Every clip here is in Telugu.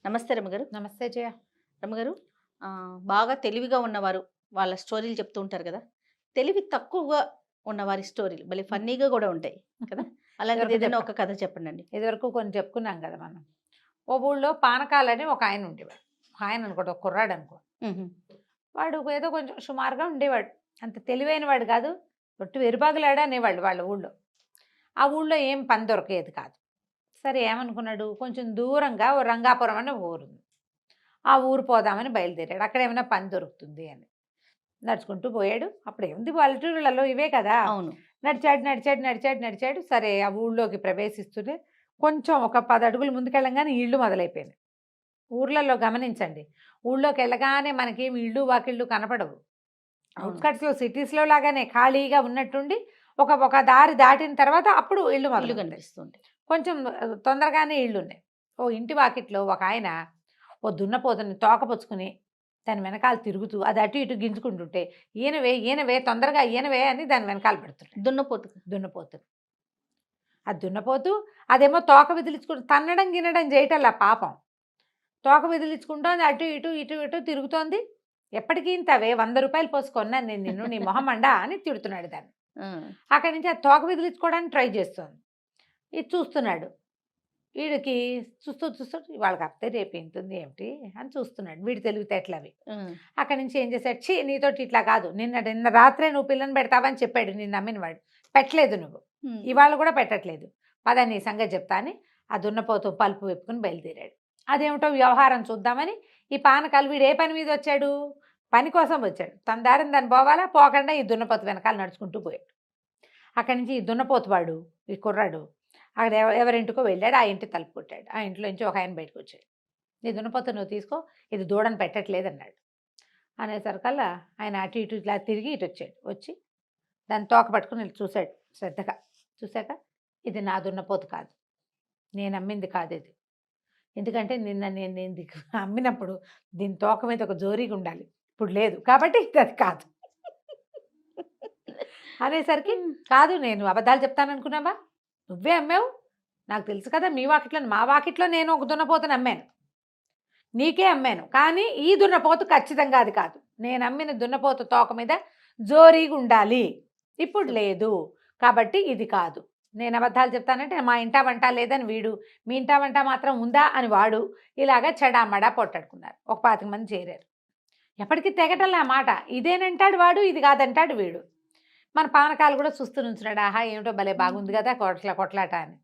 నమస్తే రమగారు. నమస్తే జయ. రమగారు, బాగా తెలివిగా ఉన్నవారు వాళ్ళ స్టోరీలు చెప్తూ ఉంటారు కదా! తెలివి తక్కువగా ఉన్నవారి స్టోరీలు భలే ఫన్నీగా గూడా ఉంటాయి కదా! అలాంటిది ఇదివరకు ఏదైనా చెప్పా. ఒక కథ చెప్పండండి. ఇదివరకు కొన్ని చెప్పుకున్నాం కదా మనం. ఓ ఊళ్ళో పానకాలని ఒక ఆయన ఉండేవాడు. ఆయన అనుకోండి, ఒక కుర్రాడు అనుకో. హుహు. వాడు ఏదో కొంచెం సుమారుగా ఉండేవాడు. అంత తెలివైన వాడు కాదు. ఒట్టు వెరుబాగులాడా అనేవాళ్ళు వాళ్ళ ఊళ్ళో. ఆ ఊళ్ళో ఏం పని దొరికేది కాదు. సరే ఏమనుకున్నాడు, కొంచెం దూరంగా ఓ రంగాపురం అనే ఊరుంది. ఆ ఊరు పోదామని బయలుదేరాడు. అక్కడ ఏమైనా పని దొరుకుతుంది అని. నడుచుకుంటూ పోయాడు. అప్పుడేముంది పల్లెటూరులలో ఇవే కదా! అవును. నడిచాడు, నడిచాడు, నడిచాడు, నడిచాడు. సరే ఆ ఊళ్ళోకి ప్రవేశిస్తూనే కొంచెం ఒక 10 అడుగులు ముందుకెళ్ళంగానే ఇళ్ళు మొదలైపోయినాయి. ఊర్లలో గమనించండి. ఊళ్ళోకి వెళ్ళగానే మనకేమి ఇళ్ళు, వాకిళ్ళు కనపడవు. అవును. ఔట్‌స్కట్స్‌లో సిటీస్‌లో లాగానే ఖాళీగా ఉన్నట్టుండి ఒక ఒక దారి దాటిన తర్వాత అప్పుడు ఇళ్ళు ఇల్లు మొదలవుతాయి. కనిపిస్తుంది. కొంచెం తొందరగానే ఇళ్ళున్నాయి. ఓ ఇంటి వాకిట్లో ఒకాయన ఓ దున్నపోతుని తోకపుచ్చుకుని దాని వెనకాల తిరుగుతూ అది అటు ఇటు గింజుకుంటుంటే, "ఈనవే, ఈనవే తొందరగా ఈనవే" అని దాని వెనకాల పెడుతున్నాడు దున్నపోతు. దున్నపోతుని. ఆ దున్నపోతు అదేమో తోక విదిలించుకుంటూ తన్నడం, గిన్నడం చేయటంలా పాపం. తోక విదిలించుకుంటోంది. అటు ఇటు, ఇటు ఇటు తిరుగుతోంది. "ఎప్పటికి ఇంతవే ₹100 పోసి కొన్నాను నేను నిన్ను, నీ మొహం మండా" అని తిడుతున్నాడు దాన్ని. ఆ! అక్కడి నుంచి ఆ తోక విదిలించుకోవడానికి ట్రై చేస్తోంది. ఇది చూస్తున్నాడు. వీడికి చూస్తూ చూస్తూ వాళ్ళకి అప్తే రేపు ఇంతుంది ఏమిటి అని చూస్తున్నాడు. వీడి తెలివితేటలవి. ఆ! అక్కడి నుంచి ఏం చేశాడు, "ఛీ! నీతోటి ఇట్లా కాదు. నిన్న నిన్న రాత్రే నువ్వు పిల్లని పెడతావని చెప్పాడు నిన్ను నమ్మినవాడు. పెట్టలేదు నువ్వు. హ్మ్. ఇవాళ కూడా పెట్టట్లేదు. పద నీ సంగతి చెప్తా" అని ఆ దున్నపోతు పలుపు విప్పుకొని బయలుదేరాడు. అదేమిటో వ్యవహారం చూద్దామని ఈ పానకాలు వీడు ఏ పని మీద వచ్చాడు? పని కోసం వచ్చాడు. తన దారిన తను పోవాలా, పోకుండా ఈ దున్నపోతు వెనకాల నడుచుకుంటూ పోయాడు. అక్కడి నుంచి ఈ దున్నపోతు వాడు, ఈ కుర్రాడు అక్కడ ఎవరింటికో వెళ్ళాడు. ఆ ఇంటి తలుపు కొట్టాడు. ఆ ఇంట్లో నుంచి ఒక ఆయన బయటకు వచ్చాడు. "నీ దున్నపోతు నువ్వు తీసుకో, ఇది దూడని పెట్టట్లేదు" అన్నాడు. అనేసరికల్లా ఆయన అటు ఇటు ఇట్లా తిరిగి ఇటు వచ్చాడు. వచ్చి దాన్ని తోక పట్టుకుని ఇట్లా చూశాడు శ్రద్ధగా. చూశాక, "ఇది నా దున్నపోతు కాదు. నేను అమ్మింది కాదు ఇది. ఎందుకంటే నిన్న నేను నేను అమ్మినప్పుడు దీని తోక మీద ఒక జోరీగా ఉండాలి. ఇప్పుడు లేదు. కాబట్టి ఇది అది కాదు" అనేసరికి, "కాదు, నేను అబద్ధాలు చెప్తాననుకున్నావా? నువ్వే అమ్మావు. నాకు తెలుసు కదా, మీ వాకిట్లో మా వాకిట్లో నేను ఒక దున్నపోతుని అమ్మాను. నీకే అమ్మాను. కానీ ఈ దున్నపోతు ఖచ్చితంగా అది కాదు. నేను అమ్మిన దున్నపోతు తోక మీద జోరీగా ఉండాలి. ఇప్పుడు లేదు. కాబట్టి ఇది కాదు. నేను అబద్ధాలు చెప్తానంటే మా ఇంటా వంట లేదని వీడు, మీ ఇంటా వంట మాత్రం ఉందా అని వాడు, ఇలాగ చెడామడా పొట్టాడుకున్నారు. ఒక 25 మంది చేరారు. ఎప్పటికీ తెగటంలే ఆ మాట. ఇదేనంటాడు వాడు, ఇది కాదంటాడు వీడు. మన పానకాలు కూడా చూస్తూ నుంచున్నాడు. ఆహా, ఏమిటో భలే బాగుంది కదా కొట్లాట అని.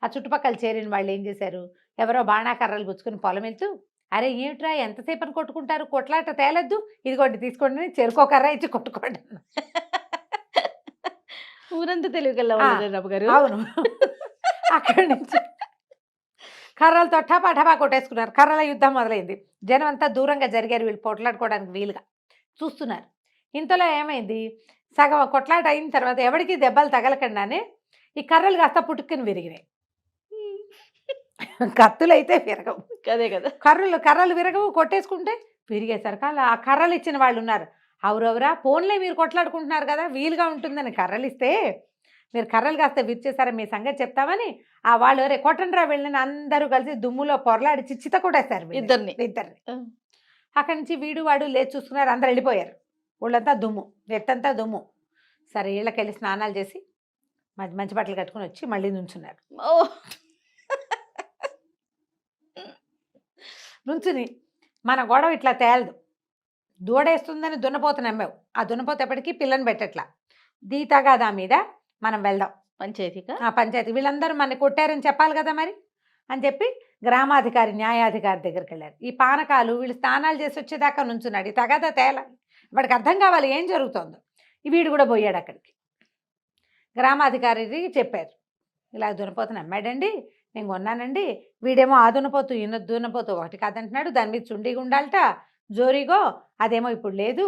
ఆ చుట్టుపక్కల చేరిన వాళ్ళు ఏం చేశారు, ఎవరో బాణాకర్రలు గుచ్చుకుని పొలం వెళ్తూ, "అరే ఏమిట్రా ఎంతసేపని కొట్టుకుంటారు, కొట్లాట తేలద్దు, ఇదిగోండి తీసుకోండి అని చెరుకో కర్ర ఇచ్చి కొట్టుకోండి" అన్నారు. ఊరంతా తెలివిగల్ల ఆ, వాళ్ళే రమగారు. అవును. అక్కడి నుంచి కర్రలతో టపా టపా కొట్టేసుకున్నారు. కర్రల యుద్ధం మొదలైంది. జనం అంతా దూరంగా జరిగారు వీళ్ళు పోట్లాడుకోవడానికి వీలుగా చూస్తున్నారు. ఇంతలో ఏమైంది, సగం కొట్లాట అయిన తర్వాత ఎవరికి దెబ్బలు తగలకుండానే ఈ కర్రలు కాస్త పుట్టుకుని విరిగినాయి. కత్తులైతే విరగవు. అదే కదా! కర్రలు విరగవు, కొట్టేసుకుంటే విరిగేసరికి ఆ కర్రలు ఇచ్చిన వాళ్ళు ఉన్నారు. "అవురవురా, పోన్లే మీరు కొట్లాడుకుంటున్నారు కదా, వీలుగా ఉంటుందని కర్రలు ఇస్తే మీరు కర్రలు కాస్త విరిచేసారా, మీ సంగతి చెప్తామని" ఆ వాళ్ళు "రే కొట్టండిరా వెళ్ళని" అందరూ కలిసి దుమ్ములో పొరలాడిచి చిత్త కొట్టేస్తారు ఇద్దరిని. ఇద్దరిని. ఆ! అక్కడి నుంచి వీడు వాడు లేచి చూసుకున్నారు. అందరు వెళ్ళిపోయారు. ఊళ్ళంతా దుమ్ము, ఎట్టంతా దుమ్ము. సరే ఇళ్ళకెళ్ళి స్నానాలు చేసి మంచి మంచి బట్టలు కట్టుకుని వచ్చి మళ్ళీ నుంచున్నారు. ఓహ్! నుంచుని, "మన గొడవ ఇట్లా తేలదు. దూడేస్తుందని దున్నపోతు నమ్మావు. ఆ దున్నపోతు ఎప్పటికీ పిల్లని పెట్టట్లా. దీ తగాదా మీద మనం వెళ్దాం. పంచాయతీకా? ఆ పంచాయతీ వీళ్ళందరూ మనని కొట్టారని చెప్పాలి కదా మరి" అని చెప్పి గ్రామాధికారి, న్యాయాధికారి దగ్గరికి వెళ్ళారు. ఈ పానకాలు వీళ్ళు స్నానాలు చేసి వచ్చేదాకా నుంచున్నాడు. ఈ తగాదా తేలాలి. వాడికి అర్థం కావాలి ఏం జరుగుతోందో. వీడు కూడా పోయాడు అక్కడికి. గ్రామాధికారికి చెప్పారు, "ఇలా దున్నపోతుని అమ్మాడండి, నేను కొన్నానండి. వీడేమో ఆ దున్నపోతు ఈయన దున్నపోతు ఒకటి కాదంటున్నాడు. దాని మీద చుండీగా ఉండాలట, జోరీగో, అదేమో ఇప్పుడు లేదు.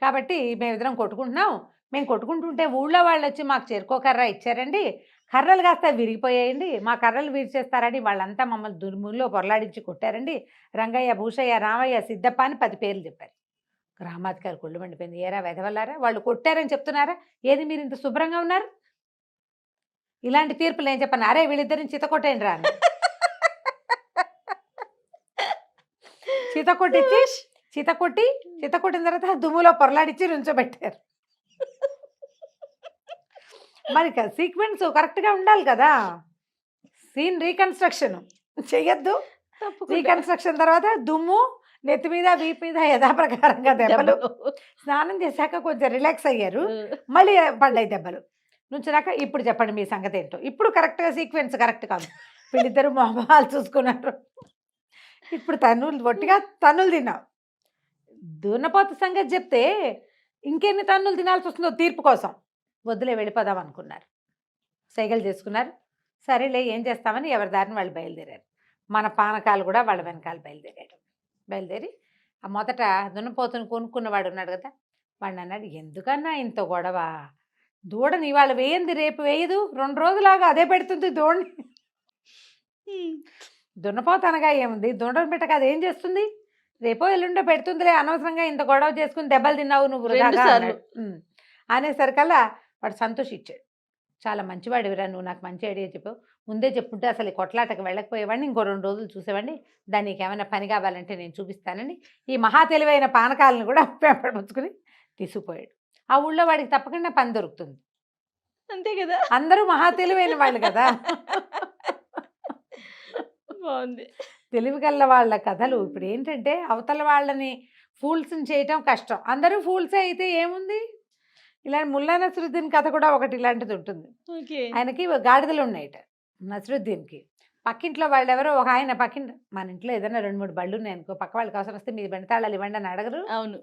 కాబట్టి మేమిద్దరం కొట్టుకుంటున్నాం. మేము కొట్టుకుంటుంటే ఊళ్ళో వాళ్ళు వచ్చి మాకు చెరుకో కర్ర ఇచ్చారండి. కర్రలు కాస్త విరిగిపోయాయండి. మా కర్రలు విరిచేస్తారని వాళ్ళంతా మమ్మల్ని దుమ్ములో పొరలాడించి కొట్టారండి. రంగయ్య, భూషయ్య, రామయ్య, సిద్ధప్ప అని 10 పేర్లు చెప్పారు." గ్రామాధికారి కొళ్ళు మండిపోయింది. "ఏరా వెధవలారా, వాళ్ళు కొట్టారని చెప్తున్నారా? ఏది మీరు ఇంత శుభ్రంగా ఉన్నారు? ఇలాంటి తీర్పులు నేను చెప్పను. అరే వీళ్ళిద్దరిని చితకొట్టేయండి రా" అన్నారు. చీత కొట్టిన తర్వాత దుమ్ములో పొరలాడిచ్చి నుంచోబెట్టారు. మరి సీక్వెన్స్ కరెక్ట్గా ఉండాలి కదా. సీన్ రీకన్స్ట్రక్షన్ చెయ్యొద్దు. రీకన్స్ట్రక్షన్ తర్వాత దుమ్ము నెత్తి మీద వీపు మీద యథాప్రకారంగా దెబ్బలు. స్నానం చేశాక కొంచెం రిలాక్స్ అయ్యారు, మళ్ళీ పడ్డాయి దెబ్బలు. నుంచినాక ఇప్పుడు చెప్పండి మీ సంగతి ఏంటో. ఇప్పుడు కరెక్ట్గా సీక్వెన్స్ కరెక్ట్ కాదు. వీళ్ళిద్దరు మొహాలు చూసుకున్నారు. ఇప్పుడు ఒట్టిగా తన్నులు తిన్నావు. దున్నపోత సంగతి చెప్తే ఇంకెన్ని తన్నులు తినాల్సి వస్తుందో తీర్పు కోసం. వద్దులే వెళ్ళిపోదాం అనుకున్నారు. సైకిల్ చేసుకున్నారు. సరేలే ఏం చేస్తామని ఎవరి దారిని వాళ్ళు బయలుదేరారు. మన పానకాలు కూడా వాళ్ళ వెనకాల బయలుదేరి ఆ మొదట దున్నపోతును కొనుక్కున్నవాడు ఉన్నాడు కదా, వాడిని అన్నాడు, ఎందుకన్నా ఇంత గొడవ, దూడని ఇవాళ వేయింది రేపు వేయదు, 2 రోజులాగా అదే పెడుతుంది దూడని. దున్నపోత అనగా ఏముంది, దూడని పెట్టక అదేం చేస్తుంది, రేపో ఎల్లుండో పెడుతుందిలే, అనవసరంగా ఇంత గొడవ చేసుకుని దెబ్బలు తిన్నావు నువ్వు వృధాగా అనేసరికల్లా వాడు సంతోషించాడు. చాలా మంచివాడివిరా నువ్వు, నాకు మంచి ఐడియా చెప్పావు, ముందే చెప్పుంటే అసలు ఈ కొట్లాటకు వెళ్ళకపోయేవాడిని, ఇంకో 2 రోజులు చూసేవాడిని, దానికి ఏమైనా పని కావాలంటే నేను చూపిస్తానని ఈ మహా తెలివైన పానకాలను కూడా పెంపడుపుచ్చుకుని తీసుకుపోయాడు. ఆ ఊళ్ళో వాడికి తప్పకుండా పని దొరుకుతుంది. అంతే కదా, అందరూ మహా తెలివైన వాళ్ళు కదా. బాగుంది. తెలివిగల్ల వాళ్ళ కథలు. ఇప్పుడు ఏంటంటే అవతల వాళ్ళని ఫూల్స్ని చేయటం కష్టం. అందరూ ఫూల్సే అయితే ఏముంది. ఇలా ముల్లా నసరుద్దీన్ కథ కూడా ఒకటి ఇలాంటిది ఉంటుంది. ఆయనకి గాడిదలు ఉన్నాయట నసరుద్దీన్కి. పక్కింట్లో వాళ్ళు ఎవరో ఒక ఆయన మన ఇంట్లో ఏదైనా 2-3 బళ్ళు ఉన్నాయి అనుకో, పక్క వాళ్ళకి అవసరం వస్తే మీ బెండతాళాలు ఇవ్వండి అని అడగరు. అవును.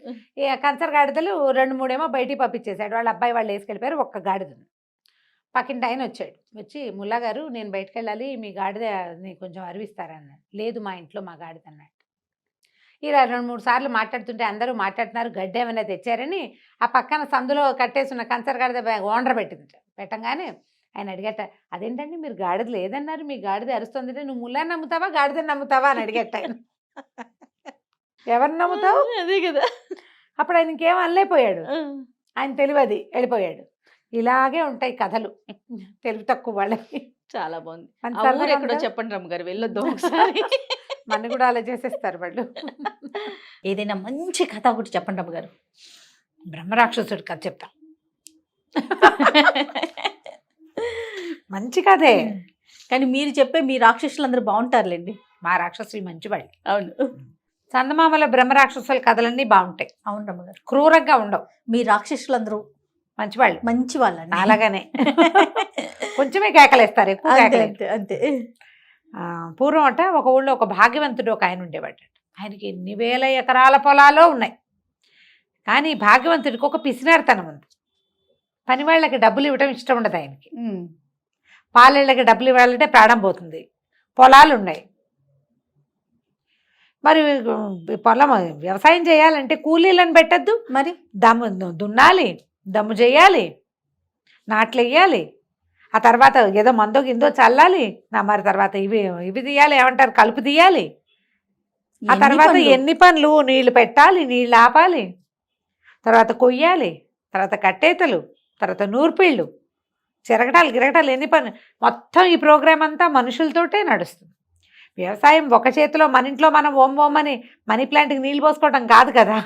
కంచర్ గాడిదలు 2-3 ఏమో బయటికి పంపించేశాడు. వాళ్ళ అబ్బాయి వాళ్ళు వేసుకెళ్ళిపోయారు. ఒక్క గాడిదని పక్కింటి ఆయన వచ్చాడు. వచ్చి, ముల్లా గారు నేను బయటకు వెళ్ళాలి, మీ గాడిదని కొంచెం అరివిస్తారన్నాడు. లేదు మా ఇంట్లో మా గాడిద అన్నాడు. ఇలా 2-3 సార్లు మాట్లాడుతుంటే అందరూ మాట్లాడుతున్నారు, గడ్డి ఏమైనా తెచ్చారని ఆ పక్కన సందులో కట్టేసిన కంచర్ గాడిద ఓనర్ పెట్టంగానే ఆయన అడిగట, అదేంటండి మీరు గాడిద లేదన్నారు, మీ గాడిద అరుస్తుందంటే నువ్వు ముల్లా నమ్ముతావా గాడిదని నమ్ముతావా అని అడిగట ఆయన. ఎవరిని నమ్ముతావు, అదే కదా. అప్పుడు ఆయన ఇంకేం అనలేకపోయాడు. ఆయన తెలివది వెళ్ళిపోయాడు. ఇలాగే ఉంటాయి కథలు తెలివి తక్కువ వాళ్ళకి. చాలా బాగుంది. ఎక్కడో చెప్పండి రమ్మగారు, వెళ్ళొద్దు ఒకసారి. మన కూడా అలా చేసేస్తారు వాళ్ళు. ఏదైనా మంచి కథ ఒకటి చెప్పండి రమ్మగారు. బ్రహ్మరాక్షసుడి కథ చెప్తా. మంచి కథే, కానీ మీరు చెప్పే మీ రాక్షసులు అందరూ బాగుంటారులేండి. మా రాక్షసులు మంచివాళ్ళు. అవును. చందమామల బ్రహ్మరాక్షసుల కథలన్నీ బాగుంటాయి. అవును రమ్మగారు, క్రూరంగా ఉండవు. మీ రాక్షసులు అందరూ మంచి వాళ్ళు అలాగనే కొంచెమే కేకలేస్తారు, ఎక్కువ కేకలేదు. అంతే. పూర్వం అట ఒక ఊళ్ళో ఒక భాగ్యవంతుడు ఒక ఆయన ఉండేవాడు. ఆయనకి ఎన్ని వేల ఎకరాల పొలాలో ఉన్నాయి. కానీ భాగ్యవంతుడికి ఒక పిసినారితనం ఉంది. పని వాళ్ళకి డబ్బులు ఇవ్వడం ఇష్టం ఉండదు ఆయనకి. పాలేళ్ళకి డబ్బులు ఇవ్వాలంటే ప్రాణం పోతుంది. పొలాలు ఉన్నాయి. మరి పొలం వ్యవసాయం చేయాలంటే కూలీలను పెట్టద్దు, మరి దున్నాలి, దమ్ము చేయాలి, నాట్లు వేయాలి, ఆ తర్వాత ఏదో మందో గిందో చల్లాలి, మరి తర్వాత ఇవి తీయాలి, ఏమంటారు కలుపు తీయాలి, ఆ తర్వాత ఎన్ని పనులు, నీళ్లు పెట్టాలి, నీళ్ళు ఆపాలి, తర్వాత కొయ్యాలి, తర్వాత కట్టేతలు, తర్వాత నూర్పిళ్ళు, చిరగటాలు గిరగటాలు, ఎన్ని పనులు. మొత్తం ఈ ప్రోగ్రామ్ అంతా మనుషులతోటే నడుస్తుంది. వ్యవసాయం ఒక చేతిలో మన ఇంట్లో మనం ఓమని మనీ ప్లాంట్కి నీళ్ళు పోసుకోవడం కాదు కదా,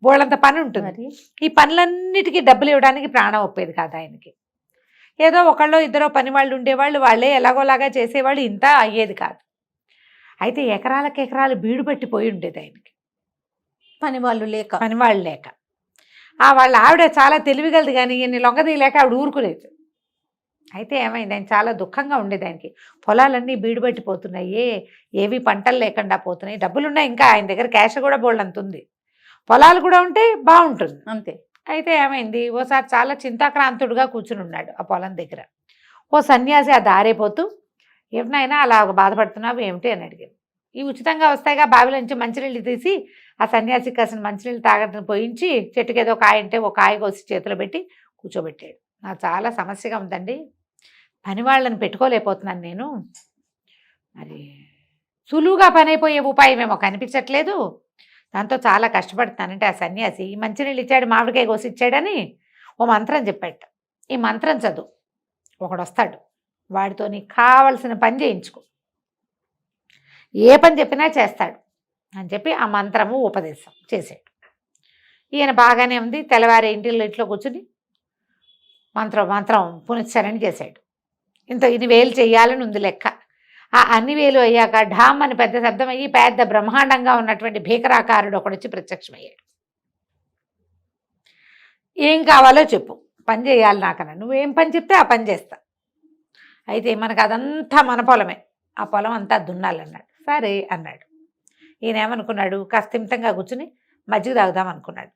బోళ్ళంత పని ఉంటుంది. ఈ పనులన్నిటికీ డబ్బులు ఇవ్వడానికి ప్రాణం ఒప్పేది కాదు ఆయనకి. ఏదో ఒకళ్ళో ఇద్దరో పని వాళ్ళు ఉండేవాళ్ళు, వాళ్ళే ఎలాగోలాగా చేసేవాళ్ళు, ఇంత అయ్యేది కాదు. అయితే ఎకరాలకు ఎకరాలు బీడు పట్టిపోయి ఉండేది ఆయనకి, పనివాళ్ళు లేక. వాళ్ళ ఆవిడ చాలా తెలివిగలది, కానీ ఈయన్ని లొంగదీయలేక ఆవిడ ఊరుకులేదు. అయితే ఏమైంది, ఆయన చాలా దుఃఖంగా ఉండేది. ఆయనకి పొలాలన్నీ బీడు పట్టిపోతున్నాయి, ఏవి పంటలు లేకుండా పోతున్నాయి, డబ్బులున్నాయి, ఇంకా ఆయన దగ్గర క్యాష్ కూడా బోల్డంత ఉంది, పొలాలు కూడా ఉంటే బాగుంటుంది అంతే. అయితే ఏమైంది, ఓసారి చాలా చింతాక్రాంతుడుగా కూర్చుని ఉన్నాడు ఆ పొలం దగ్గర. ఓ సన్యాసి ఆ దారైపోతూ, ఏమినైనా అలా బాధపడుతున్నావు ఏమిటి అని అడిగాడు. ఈ ఉచితంగా వస్తాయిగా బావిలోంచి మంచినీళ్ళు తీసి ఆ సన్యాసికి కాసిన మంచినీళ్ళు తాగడం పోయించి చెట్టుకి ఏదో కాయ అంటే ఒక కాయ కోసి చేతిలో పెట్టి కూర్చోబెట్టాడు. నాకు చాలా సమస్యగా ఉందండి, పని వాళ్ళని పెట్టుకోలేకపోతున్నాను నేను, మరి సులువుగా పని అయిపోయే ఉపాయం ఏమో కనిపించట్లేదు, దాంతో చాలా కష్టపడుతున్నానంటే ఆ సన్యాసి మంచినీళ్ళు ఇచ్చాడు, మామిడికాయ కోసి ఇచ్చాడని ఓ మంత్రం చెప్పాడు. ఈ మంత్రం చదువు, ఒకడు వస్తాడు, వాడితో నీకు కావలసిన పని చేయించుకో, ఏ పని చెప్పినా చేస్తాడు, అని చెప్పి ఆ మంత్రము ఉపదేశం చేశాడు. ఈయన బాగానే ఉంది. తెల్లవారి ఇంట్లో కూర్చుని మంత్రం పునశ్చరణ చేశాడు. ఇన్ని వేలు చెయ్యాలని ఉంది లెక్క. ఆ అన్ని వేలు అయ్యాక ఢామ్ అని పెద్ద శబ్దం అయ్యి పెద్ద బ్రహ్మాండంగా ఉన్నటువంటి భీకరాకారుడు ఒకడొచ్చి ప్రత్యక్షమయ్యాడు. ఏం కావాలో చెప్పు, పని చేయాలి నాకన్నా, నువ్వేం పని చెప్తే ఆ పని చేస్తా. అయితే మనకు అదంతా మన పొలమే, ఆ పొలం అంతా దున్నాలన్నాడు. సరే అన్నాడు. ఈయన ఏమనుకున్నాడు, కాస్తిమితంగా కూర్చుని మజ్జిగ తాగుదాం అనుకున్నాడు.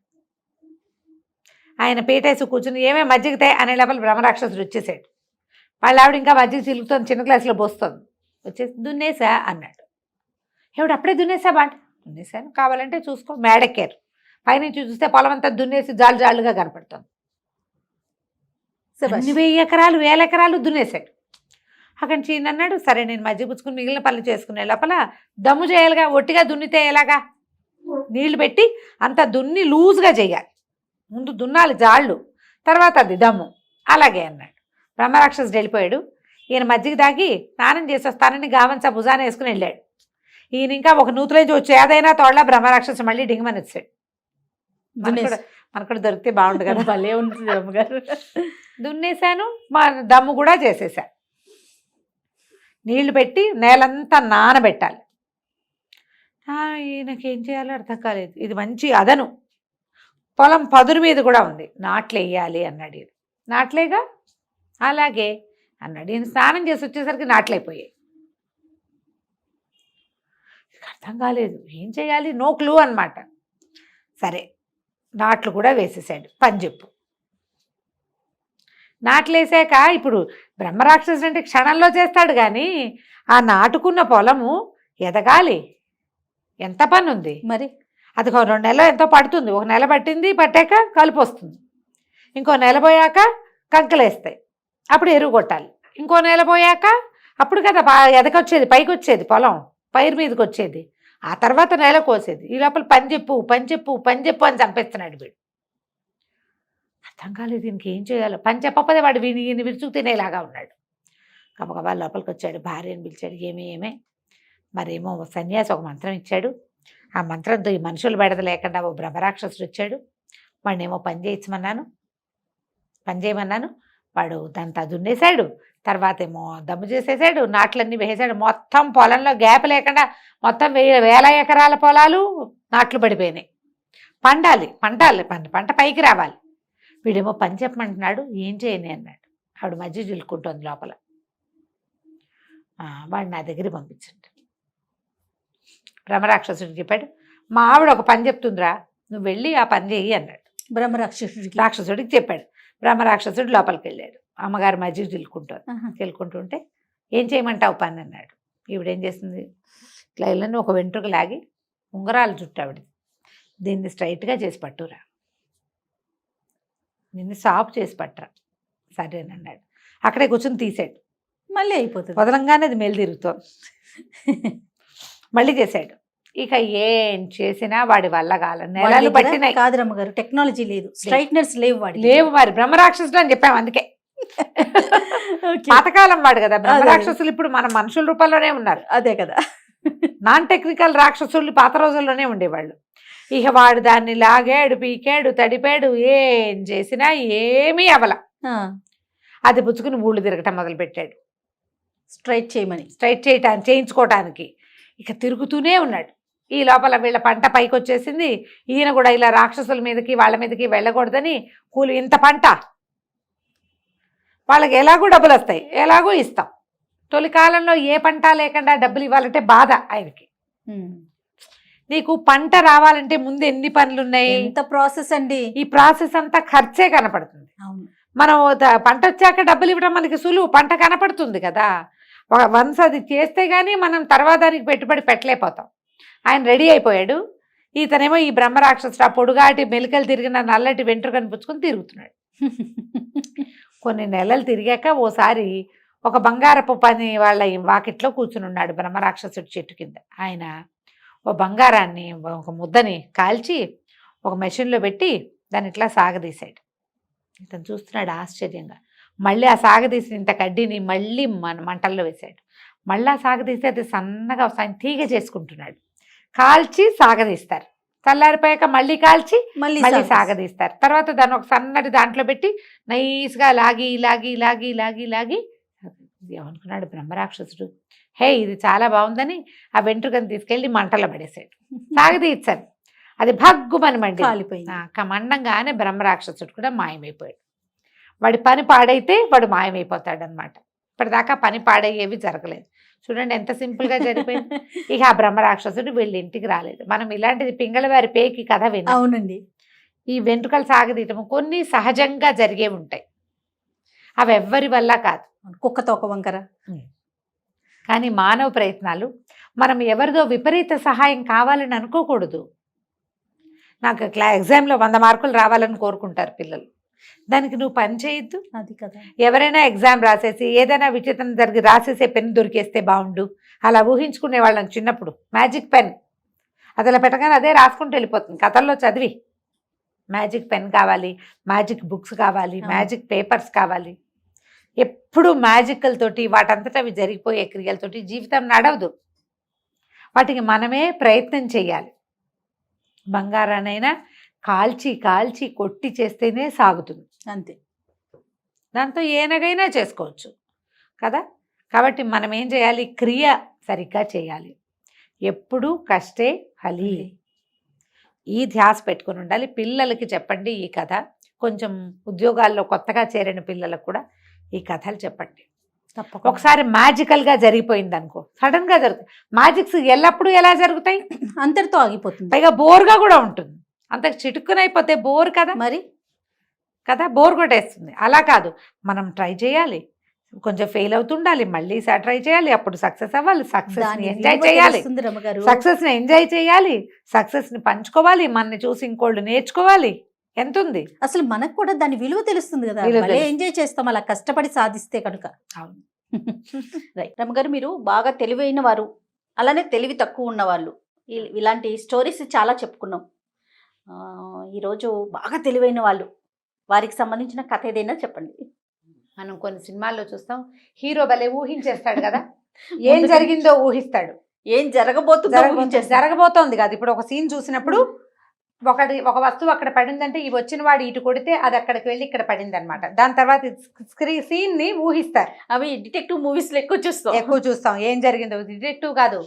ఆయన పీటేసి కూర్చుని ఏమే మజ్జిగతే అనే లోపల బ్రహ్మరాక్షసుడు వచ్చేసాడు. వాళ్ళ ఆవిడ ఇంకా మజ్జిగ చిలుకుతుంది, చిన్న గ్లాసులో పోస్తుంది. వచ్చేసి దున్నేసా అన్నాడు. ఎవడు అప్పుడే దున్నేసా బాంట? దున్నేసాను, కావాలంటే చూసుకో. మేడెక్కారు. పైనుంచి చూస్తే పొలం అంతా దున్నేసి జాలుగా కనపడుతుంది. 1000 ఎకరాలు 1000 ఎకరాలు దున్నేశాడు. అక్కడి నుంచి ఈయన అన్నాడు, సరే నేను మజ్జిగ పుచ్చుకుని మిగిలిన పనులు చేసుకునే లోపల దమ్ము చేయాలిగా. ఒట్టిగా దున్నితే ఎలాగా? నీళ్లు పెట్టి అంత దున్ని లూజ్గా చేయాలి. ముందు దున్నాలి జాళ్ళు, తర్వాత అది దమ్ము. అలాగే అన్నాడు. బ్రహ్మరాక్షసుడు వెళ్ళిపోయాడు. ఈయన మజ్జిగ తాగి స్నానం చేసి వస్తానని గావంచా భుజాన వేసుకుని వెళ్ళాడు. ఈయన ఇంకా ఒక నూతులోంచి వచ్చి ఏదైనా తోడలా బ్రహ్మరాక్షసు మళ్ళీ డింగమని వచ్చాడు. మనకు దొరికితే బాగుండు కదా. భలే ఉంటుంది అమ్మగారు. దున్నేశాను, మా దమ్ము కూడా చేసేసా. నీళ్లు పెట్టి నేలంతా నానబెట్టాలి. ఈయనకేం చేయాలో అర్థం కాలేదు. ఇది మంచి అదను, పొలం పదురు మీద కూడా ఉంది, నాట్లు వేయాలి అన్నాడు. ఇది నాట్లేగా, అలాగే అన్నాడు. ఈయన స్నానం చేసి వచ్చేసరికి నాట్లయిపోయాయి. అర్థం కాలేదు, ఏం చేయాలి, నో క్లూ అనమాట. సరే నాట్లు కూడా వేసేసాడు. పని చెప్పు. నాట్లు వేసాక ఇప్పుడు బ్రహ్మరాక్షసుడు అంటే క్షణంలో చేస్తాడు, కానీ ఆ నాటుకున్న పొలము ఎదగాలి, ఎంత పని ఉంది మరి. అది 2 నెలలు ఎంతో పడుతుంది. 1 నెల పట్టింది, పట్టాక కలుపు వస్తుంది. ఇంకో నెల పోయాక కంకలేస్తాయి, అప్పుడు ఎరువు కొట్టాలి. ఇంకో నెల పోయాక అప్పుడు కదా ఎదకొచ్చేది, పైకి వచ్చేది, పొలం పైరు మీదకి వచ్చేది. ఆ తర్వాత నెల కోసేది. ఈ లోపల పని చెప్పు అని చంపేస్తున్నాడు వీడు. అర్థం కాలేదు ఇంకేం చేయాలో. పని చెప్పకపోతే వాడు ఈయన విరుచుకు తినేలాగా ఉన్నాడు. గబగబా లోపలికి వచ్చాడు. భార్యను పిలిచాడు. ఏమే మరేమో సన్యాసి ఒక మంత్రం ఇచ్చాడు. ఆ మంత్రంతో ఈ మనుషులు బెడద లేకుండా ఓ బ్రహ్మరాక్షసుడు వచ్చాడు. వాడినేమో పని చేయమన్నాను. వాడు దాంతో దున్నేశాడు. తర్వాత ఏమో దమ్ము చేసేసాడు, నాట్లన్నీ వేసాడు. మొత్తం పొలంలో గ్యాప్ లేకుండా మొత్తం 1000 ఎకరాల పొలాలు నాట్లు పడిపోయినాయి. పంట పైకి రావాలి. వీడేమో పని చెప్పమంటున్నాడు, ఏం చేయని అన్నాడు. ఆవిడ మధ్య చిలుక్కుంటోంది లోపల. వాడు నా దగ్గరికి పంపించండి. బ్రహ్మరాక్షసుడికి చెప్పాడు, మా ఆవిడ ఒక పని చెప్తుందిరా, నువ్వు వెళ్ళి ఆ పని చెయ్యి అన్నాడు. రాక్షసుడికి చెప్పాడు. బ్రహ్మరాక్షసుడు లోపలికి వెళ్ళాడు. అమ్మగారు మజ్జిగ చిలుకుంటుంటే ఏం చేయమంటావు పని అన్నాడు. ఈవిడేం చేస్తుంది, ఇట్లా వెళ్ళని ఒక వెంట్రుక లాగి ఉంగరాలు చుట్టూ ఆవిడ, దీన్ని స్ట్రైట్గా చేసి పట్టురా, దీన్ని సాఫ్ చేసి పట్టరా. సరేనన్నాడు. అక్కడే కూర్చొని తీసాడు. మళ్ళీ అయిపోతుంది. వదలంగానే అది మేలు తిరుగుతోంది. మళ్ళీ చేశాడు. ఇక ఏం చేసినా వాడి వల్ల కాలం. నెలలు పట్టినాయి. కాదు రమ్మగారు, టెక్నాలజీ లేదు, స్ట్రైట్నర్స్ లేవు మరి బ్రహ్మరాక్షసుడు అని చెప్పాము అందుకే. పాతకాలం వాడు కదా బ్రహ్మరాక్షసులు. ఇప్పుడు మన మనుషుల రూపంలోనే ఉన్నారు. అదే కదా, నాన్ టెక్నికల్ రాక్షసులు పాత రోజుల్లోనే ఉండేవాళ్ళు. ఇక వాడు దాన్ని లాగాడు, పీకాడు, తడిపాడు, ఏం చేసినా ఏమీ అవల. అది పుచ్చుకుని ఊళ్ళు తిరగటం మొదలుపెట్టాడు. స్ట్రైట్ చేయించుకోవటానికి. ఇక తిరుగుతూనే ఉన్నాడు. ఈ లోపల వీళ్ళ పంట పైకి వచ్చేసింది. ఈయన కూడా ఇలా రాక్షసుల మీదకి వాళ్ళ మీదకి వెళ్ళకూడదని కూలి, ఇంత పంట వాళ్ళకి ఎలాగో డబ్బులు వస్తాయి, ఎలాగో ఇస్తాం. తొలి కాలంలో ఏ పంట లేకుండా డబ్బులు ఇవ్వాలంటే బాధ ఆయనకి. నీకు పంట రావాలంటే ముందు ఎన్ని పనులు ఉన్నాయి, ఎంత ప్రాసెస్ అండి. ఈ ప్రాసెస్ అంతా ఖర్చే కనపడుతుంది. మనం పంట వచ్చాక డబ్బులు ఇవ్వడం మనకి సులువు, పంట కనపడుతుంది కదా. వన్స్ అది చేస్తే గానీ మనం తర్వాత దానికి పెట్టుబడి పెట్టలేకపోతాం. ఆయన రెడీ అయిపోయాడు. ఇతనేమో ఈ బ్రహ్మరాక్షసుడు ఆ పొడుగాటి మెలికలు తిరిగిన నల్లటి వెంట్రుకని పుచ్చుకొని తిరుగుతున్నాడు. కొన్ని నెలలు తిరిగాక ఓసారి ఒక బంగారపు పని వాళ్ళ వాకిట్లో కూర్చుని ఉన్నాడు బ్రహ్మరాక్షసుడి చెట్టు కింద. ఆయన ఓ బంగారాన్ని, ఒక ముద్దని కాల్చి ఒక మెషిన్లో పెట్టి దాన్ని ఇట్లా సాగదీశాడు. ఇతను చూస్తున్నాడు ఆశ్చర్యంగా. మళ్ళీ ఆ సాగదీసిన ఇంత కడ్డీని మళ్ళీ మంటల్లో వేశాడు. మళ్ళీ ఆ సాగదీసి అది సన్నగా తీగ చేసుకుంటున్నాడు. కాల్చి సాగదీస్తారు. చల్లారిపోయాక మళ్ళీ కాల్చి మళ్ళీ మళ్ళీ సాగదీస్తారు. సాగదీస్తారు. తర్వాత దాన్ని ఒక సన్నటి దాంట్లో పెట్టి నైస్గా లాగి లాగి లాగి లాగి లాగి ఏమనుకున్నాడు బ్రహ్మరాక్షసుడు, హే ఇది చాలా బాగుందని ఆ వెంట్రుకను తీసుకెళ్ళి మంటలో పడేసాడు. సాగదీచ్చాను, అది భగ్గుమని మండి కాలిపోయింది. మండంగానే బ్రహ్మరాక్షసుడు కూడా మాయమైపోయాడు. వాడి పని పాడైతే వాడు మాయమైపోతాడు అనమాట. ఇప్పటిదాకా పని పాడయ్యేవి జరగలేదు. చూడండి ఎంత సింపుల్గా జరిగిపోయింది. ఇక ఆ బ్రహ్మరాక్షసుడు వీళ్ళ ఇంటికి రాలేదు. మనం ఇలాంటిది పింగళవారి పేకి కథ విన్నాం. అవునండి. ఈ వెంట్రుకలు సాగదీయటం కొన్ని సహజంగా జరిగే ఉంటాయి, అవి ఎవ్వరి వల్ల కాదు. కుక్క తోక వంకర. కానీ మానవ ప్రయత్నాలు, మనం ఎవరిదో విపరీత సహాయం కావాలని అనుకోకూడదు. నాకు ఎగ్జామ్లో 100 మార్కులు రావాలని కోరుకుంటారు పిల్లలు, దానికి నువ్వు పని చేయొద్దు. అది కదా. ఎవరైనా ఎగ్జామ్ రాసేసి ఏదైనా విచిత్రం జరిగి రాసేసే పెన్ దొరికేస్తే బాగుండు అలా ఊహించుకునే వాళ్ళని చిన్నప్పుడు. మ్యాజిక్ పెన్ అది అలా పెట్టగానే అదే రాసుకుంటూ వెళ్ళిపోతుంది. కథల్లో చదివి మ్యాజిక్ పెన్ కావాలి, మ్యాజిక్ బుక్స్ కావాలి, మ్యాజిక్ పేపర్స్ కావాలి. ఎప్పుడు మ్యాజికల్తోటి వాటంతటా అవి జరిగిపోయే క్రియలతోటి జీవితం నడవదు. వాటికి మనమే ప్రయత్నం చేయాలి. బంగారానైనా కాల్చి కాల్చి కొట్టి చేస్తేనే సాగుతుంది. అంతే. దాంతో ఏనగైనా చేసుకోవచ్చు కదా. కాబట్టి మనం ఏం చేయాలి, క్రియ సరిగ్గా చేయాలి. ఎప్పుడు కష్టే ఫలి, ఈ ధ్యాస పెట్టుకుని ఉండాలి. పిల్లలకి చెప్పండి ఈ కథ. కొంచెం ఉద్యోగాల్లో కొత్తగా చేరిన పిల్లలకు కూడా ఈ కథలు చెప్పండి. తప్పకుండా. ఒకసారి మ్యాజికల్గా జరిగిపోయింది అనుకో, సడన్గా జరుగుతుంది. మ్యాజిక్స్ ఎల్లప్పుడూ ఎలా జరుగుతాయి, అంతటితో ఆగిపోతుంది. పైగా బోర్గా కూడా ఉంటుంది. అంత చిటుక్కునైపోతే బోర్ కదా, మరి కదా బోర్ కొట్టేస్తుంది. అలా కాదు, మనం ట్రై చేయాలి, కొంచెం ఫెయిల్ అవుతుండాలి, మళ్ళీ ట్రై చేయాలి, అప్పుడు సక్సెస్ అవ్వాలి, సక్సెస్ని ఎంజాయ్ చేయాలి, సక్సెస్ని ఎంజాయ్ చేయాలి, సక్సెస్ని పంచుకోవాలి, మనని చూసి ఇంకోళ్ళు నేర్చుకోవాలి. ఎంత ఉంది అసలు మనకు కూడా దాని విలువ తెలుస్తుంది కదా, ఎంజాయ్ చేస్తాం అలా కష్టపడి సాధిస్తే కనుక. అవును. రైట్. రమ్మగారు, మీరు బాగా తెలివైన వారు, అలానే తెలివి తక్కువ ఉన్నవాళ్ళు, ఇలాంటి స్టోరీస్ చాలా చెప్పుకున్నాం. ఈరోజు బాగా తెలివైన వాళ్ళు, వారికి సంబంధించిన కథ ఏదైనా చెప్పండి. మనం కొన్ని సినిమాల్లో చూస్తాం, హీరో భలే ఊహించేస్తాడు కదా, ఏం జరిగిందో ఊహిస్తాడు, ఏం జరగబోతోంది కాదు. ఇప్పుడు ఒక సీన్ చూసినప్పుడు ఒక వస్తువు అక్కడ పడిందంటే ఈ వచ్చిన వాడు ఇటు కొడితే అది అక్కడికి వెళ్ళి ఇక్కడ పడింది అనమాట. దాని తర్వాత సీన్ ని ఊహిస్తారు. అవి డిటెక్టివ్ మూవీస్ లో ఎక్కువ చూస్తాం. ఏం జరిగిందో, డిటెక్టివ్ కాదు,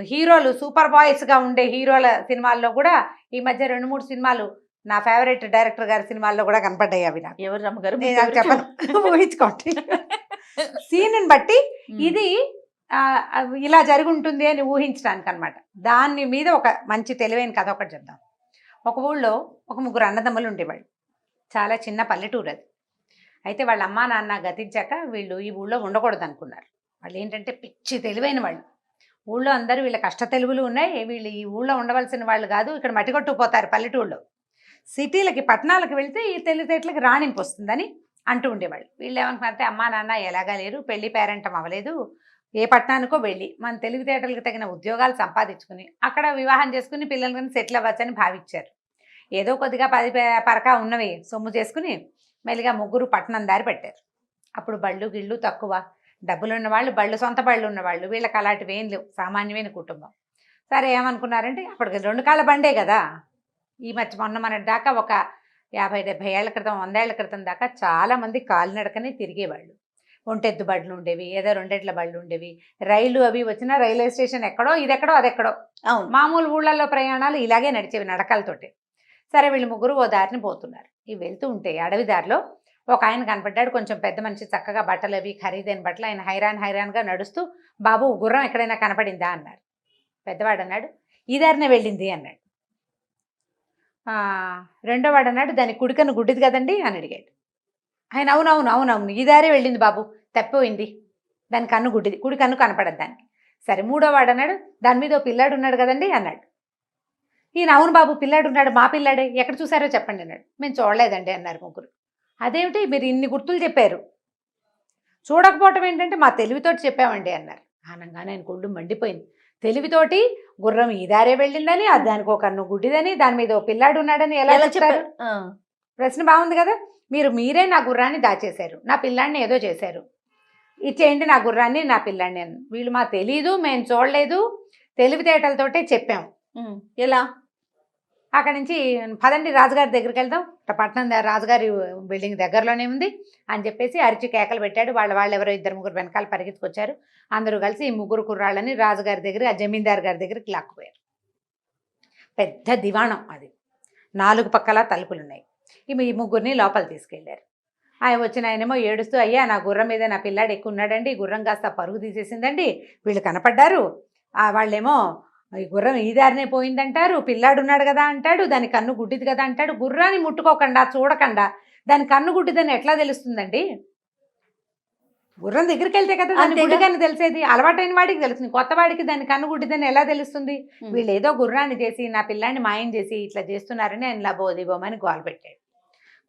హీరోలు సూపర్ బాయ్స్ గా ఉండే హీరోల సినిమాల్లో కూడా ఈ మధ్య 2-3 సినిమాలు నా ఫేవరెట్ డైరెక్టర్ గారి సినిమాల్లో కూడా కనపడ్డాయి. అవి నాకు ఎవరు రమ్మగారు చెప్పను, ఊహించుకోండి. సీన్ బట్టి ఇది ఇలా జరిగి ఉంటుంది అని ఊహించడానికి అనమాట. దాని మీద ఒక మంచి తెలివైన కథ ఒకటి చెప్దాం. ఒక ఊళ్ళో ఒక 3 అన్నదమ్ములు ఉండేవాళ్ళు. చాలా చిన్న పల్లెటూరు అది. అయితే వాళ్ళ అమ్మా నాన్న గతించాక వీళ్ళు ఈ ఊళ్ళో ఉండకూడదు అనుకున్నారు. వాళ్ళు ఏంటంటే పిచ్చి తెలివైన వాళ్ళు. ఊళ్ళో అందరూ వీళ్ళ కష్ట తెలుగులు ఉన్నాయి, వీళ్ళు ఈ ఊళ్ళో ఉండవలసిన వాళ్ళు కాదు, ఇక్కడ మట్టికొట్టుకుపోతారు పల్లెటూళ్ళలో, సిటీలకి పట్టణాలకు వెళ్తే ఈ తెలివితేటలకి రాణింపు వస్తుందని అంటూ ఉండేవాళ్ళు. వీళ్ళు ఏమనుకున్నారంటే అమ్మా నాన్న ఎలాగా లేరు, పెళ్లి పేరెంటం అవ్వలేదు, ఏ పట్టణానికో వెళ్ళి మన తెలివితేటలకు తగిన ఉద్యోగాలు సంపాదించుకుని అక్కడ వివాహం చేసుకుని పిల్లలని సెటిల్ అవ్వచ్చని భావించారు. ఏదో కొద్దిగా 10 పరకా ఉన్నవి సొమ్ము చేసుకుని మెల్లిగా 3 పట్టణం దారి పెట్టారు. అప్పుడు బళ్ళు గిళ్ళు తక్కువ, డబ్బులున్న వాళ్ళు, సొంత బళ్ళు ఉన్నవాళ్ళు, వీళ్ళకి అలాంటివి ఏం లేవు, సామాన్యమైన కుటుంబం. సరే ఏమనుకున్నారంటే అప్పటికి 2 కాళ్ళ బండే కదా. ఈ మొన్న దాకా ఒక 50-70 ఏళ్ల క్రితం, 100 ఏళ్ల క్రితం దాకా చాలామంది కాలినడకనే తిరిగేవాళ్ళు. ఒంటెద్దు బళ్ళు ఉండేవి, ఏదో 2 ఎడ్ల బళ్ళు ఉండేవి. రైలు అవి వచ్చినా రైల్వే స్టేషన్ ఎక్కడో, ఇదెక్కడో అదెక్కడో. అవును, మామూలు ఊళ్ళల్లో ప్రయాణాలు ఇలాగే నడిచేవి నడకలతోటి. సరే వీళ్ళు 3 ఓ దారిని పోతున్నారు. ఇవి వెళ్తూ ఉంటే అడవి దారిలో ఒక ఆయన కనపడ్డాడు, కొంచెం పెద్ద మనిషి, చక్కగా బట్టలు అవి ఖరీదైన బట్టలు. ఆయన హైరాన్గా నడుస్తూ, బాబు గుర్రం ఎక్కడైనా కనపడిందా అన్నారు. పెద్దవాడు అన్నాడు, ఈ దారినే వెళ్ళింది అన్నాడు. రెండోవాడు అన్నాడు, దాని కుడికన్ను గుడ్డిది కదండి అని అడిగాడు. ఆయన అవునవును ఈ దారే వెళ్ళింది బాబు, తప్పిపోయింది, దాని కన్ను గుడ్డిది, కుడి కన్ను కనపడదు దానికి. సరే మూడోవాడు అన్నాడు, దాని మీద ఓ పిల్లాడు ఉన్నాడు కదండి అన్నాడు. ఈయన అవును బాబు పిల్లాడు ఉన్నాడు, మా పిల్లాడే, ఎక్కడ చూసారో చెప్పండి అన్నాడు. మేము చూడలేదండి అన్నారు 3. అదేమిటి మీరు ఇన్ని గుర్తులు చెప్పారు, చూడకపోవటం ఏంటంటే మా తెలివితోటి చెప్పామండి అన్నారు. అనగానే ఆయన కొళ్ళు మండిపోయింది. తెలివితోటి గుర్రం ఈ దారే వెళ్ళిందని, అది దానికి ఒక కన్ను గుడ్డిదని, దాని మీద ఓ పిల్లాడు ఉన్నాడని ఎలా చెప్పారు? ప్రశ్న బాగుంది కదా. మీరే నా గుర్రాన్ని దాచేశారు, నా పిల్లాడిని ఏదో చేశారు, ఇచ్చేయండి నా గుర్రాన్ని నా పిల్లాడిని అని. వీళ్ళు మా తెలీదు, మేము చూడలేదు, తెలివితేటలతోటే చెప్పాము, ఎలా? అక్కడి నుంచి పదండి రాజుగారి దగ్గరికి వెళ్దాం, పట్నం రాజుగారి బిల్డింగ్ దగ్గరలోనే ఉంది అని చెప్పేసి అరిచి కేకలు పెట్టాడు. వాళ్ళు ఎవరో 2-3 వెనకాల పరిగెత్తుకొచ్చారు. అందరూ కలిసి ఈ 3 కుర్రాళ్ళని రాజుగారి దగ్గర, ఆ జమీందారు గారి దగ్గరికి లాక్కుపోయారు. పెద్ద దివాణం అది, 4 పక్కల తలుపులున్నాయి. ఈ 3 లోపల తీసుకెళ్లారు. ఆయన వచ్చిన ఆయనేమో ఏడుస్తూ, అయ్యా నా గుర్రం మీద నా పిల్లాడు ఎక్కువ ఉన్నాడండి, గుర్రం కాస్త పరుగు తీసేసిందండి, వీళ్ళు కనపడ్డారు, వాళ్ళేమో ఈ గుర్రం ఈ దారినే పోయిందంటారు, పిల్లాడు ఉన్నాడు కదా అంటాడు, దాని కన్ను గుడ్డిది కదా అంటాడు. గుర్రాన్ని ముట్టుకోకుండా చూడకుండా దాని కన్ను గుడ్డిదని ఎట్లా తెలుస్తుందండి? గుర్రం దగ్గరికి వెళ్తే కదా దాని గుడ్డిగాని తెలిసేది. అలవాటైన వాడికి తెలుస్తుంది, కొత్త వాడికి దాని కన్ను గుడ్డిదని ఎలా తెలుస్తుంది? వీళ్ళు ఏదో గుర్రాన్ని చేసి నా పిల్లాన్ని మాయం చేసి ఇట్లా చేస్తున్నారని ఆయన బోమని గోల పెట్టాడు.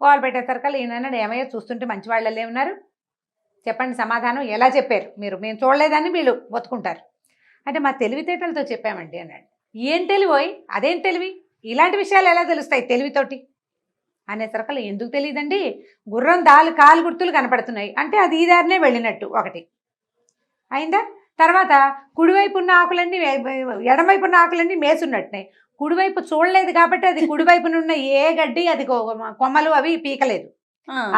గోల పెట్టేసరికి ఈయన ఏమయ్యో చూస్తుంటే మంచి వాళ్ళే ఉన్నారు, చెప్పండి సమాధానం ఎలా చెప్పారు మీరు? మేము చూడలేదని వీళ్ళు ఒత్తుకుంటారు. అంటే మా తెలివితేటలతో చెప్పామండి అన్నాడు. ఏం తెలివోయ్, అదేం తెలివి, ఇలాంటి విషయాలు ఎలా తెలుస్తాయి తెలివితోటి అనేసరికి ఎందుకు తెలియదండి, గుర్రం కాలు గుర్తులు కనపడుతున్నాయి అంటే అది ఈ దారినే వెళ్ళినట్టు ఒకటి అయిందా. తర్వాత కుడివైపు ఉన్న ఆకులన్నీ ఎడమవైపు ఉన్న ఆకులన్నీ మేసున్నట్టున్నాయి. కుడివైపు చూడలేదు కాబట్టి అది కుడివైపున ఉన్న ఏ గడ్డి అది కొమ్మలు అవి పీకలేదు.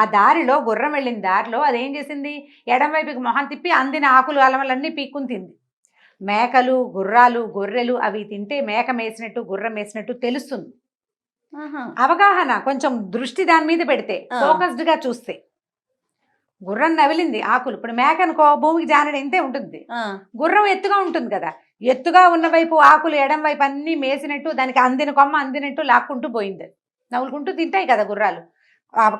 ఆ దారిలో గుర్రం వెళ్ళిన దారిలో అదేం చేసింది, ఎడమవైపుకి మొహం తిప్పి అందిన ఆకులు అలమలన్నీ పీక్కుని తింది. మేకలు, గుర్రాలు, గొర్రెలు అవి తింటే మేక మేసినట్టు గుర్రం మేసినట్టు తెలుస్తుంది. అవగాహన, కొంచెం దృష్టి దాని మీద పెడితే, ఫోకస్డ్గా చూస్తే. గుర్రం నవిలింది ఆకులు, ఇప్పుడు మేక అనుకో భూమికి జానడి ఇంతే ఉంటుంది, గుర్రం ఎత్తుగా ఉంటుంది కదా, ఎత్తుగా ఉన్న వైపు ఆకులు ఎడం వైపు అన్నీ మేసినట్టు దానికి అందిన కొమ్మ అందినట్టు లాక్కుంటూ పోయింది. నవ్వులుకుంటూ తింటాయి కదా గుర్రాలు.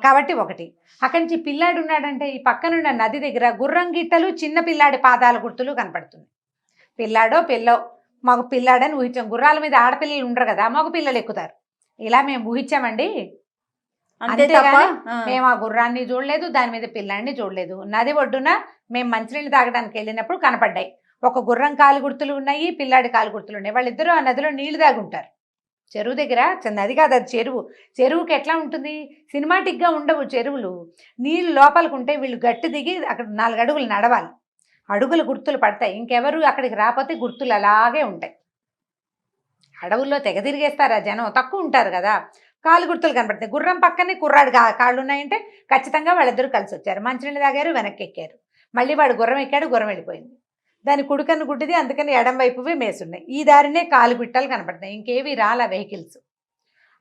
కాబట్టి ఒకటి అక్కడి నుంచి పిల్లాడు ఉన్నాడంటే ఈ పక్కనున్న నది దగ్గర గుర్రం గిట్టలు చిన్న పిల్లాడి పాదాల గుర్తులు కనపడుతుంది. పిల్లాడో పిల్లో మగ పిల్లాడని ఊహించాం. గుర్రాల మీద ఆడపిల్లలు ఉండరు కదా, మగ పిల్లలు ఎక్కుతారు. ఇలా మేము ఊహించామండి, అంతేగాని మేము ఆ గుర్రాన్ని చూడలేదు, దాని మీద పిల్లాడిని చూడలేదు. నది ఒడ్డున మేము మంచినీళ్ళు తాగడానికి వెళ్ళినప్పుడు కనపడ్డాయి. ఒక గుర్రం కాలు గుర్తులు ఉన్నాయి, పిల్లాడి కాలు గుర్తులు ఉన్నాయి. వాళ్ళిద్దరూ ఆ నదిలో నీళ్లు తాగుంటారు. చెరువు దగ్గర, నది కాదు అది చెరువు. చెరువుకి ఎట్లా ఉంటుంది, సినిమాటిక్గా ఉండవు చెరువులు. నీళ్ళు లోపలికి ఉంటే వీళ్ళు గట్టి దిగి అక్కడ 4 అడుగులు నడవాలి, అడుగులు గుర్తులు పడతాయి. ఇంకెవరు అక్కడికి రాకపోతే గుర్తులు అలాగే ఉంటాయి. అడవుల్లో తెగ తిరిగేస్తారు ఆ జనం, తక్కువ ఉంటారు కదా, కాలు గుర్తులు కనపడతాయి. గుర్రం పక్కనే కుర్రాడు కాళ్ళు ఉన్నాయంటే ఖచ్చితంగా వాళ్ళిద్దరూ కలిసి వచ్చారు. మంచినీళ్ళు తాగారు, వెనక్కి ఎక్కారు. మళ్ళీ వాడు గుర్రం ఎక్కాడు, గుర్రం వెళ్ళిపోయింది. దాని కుడికన్ను గుడ్డిది, అందుకని ఎడం వైపువే మేసున్నాయి. ఈ దారినే కాలు గుట్టలు కనపడతాయి, ఇంకేవి రాలా వెహికల్స్.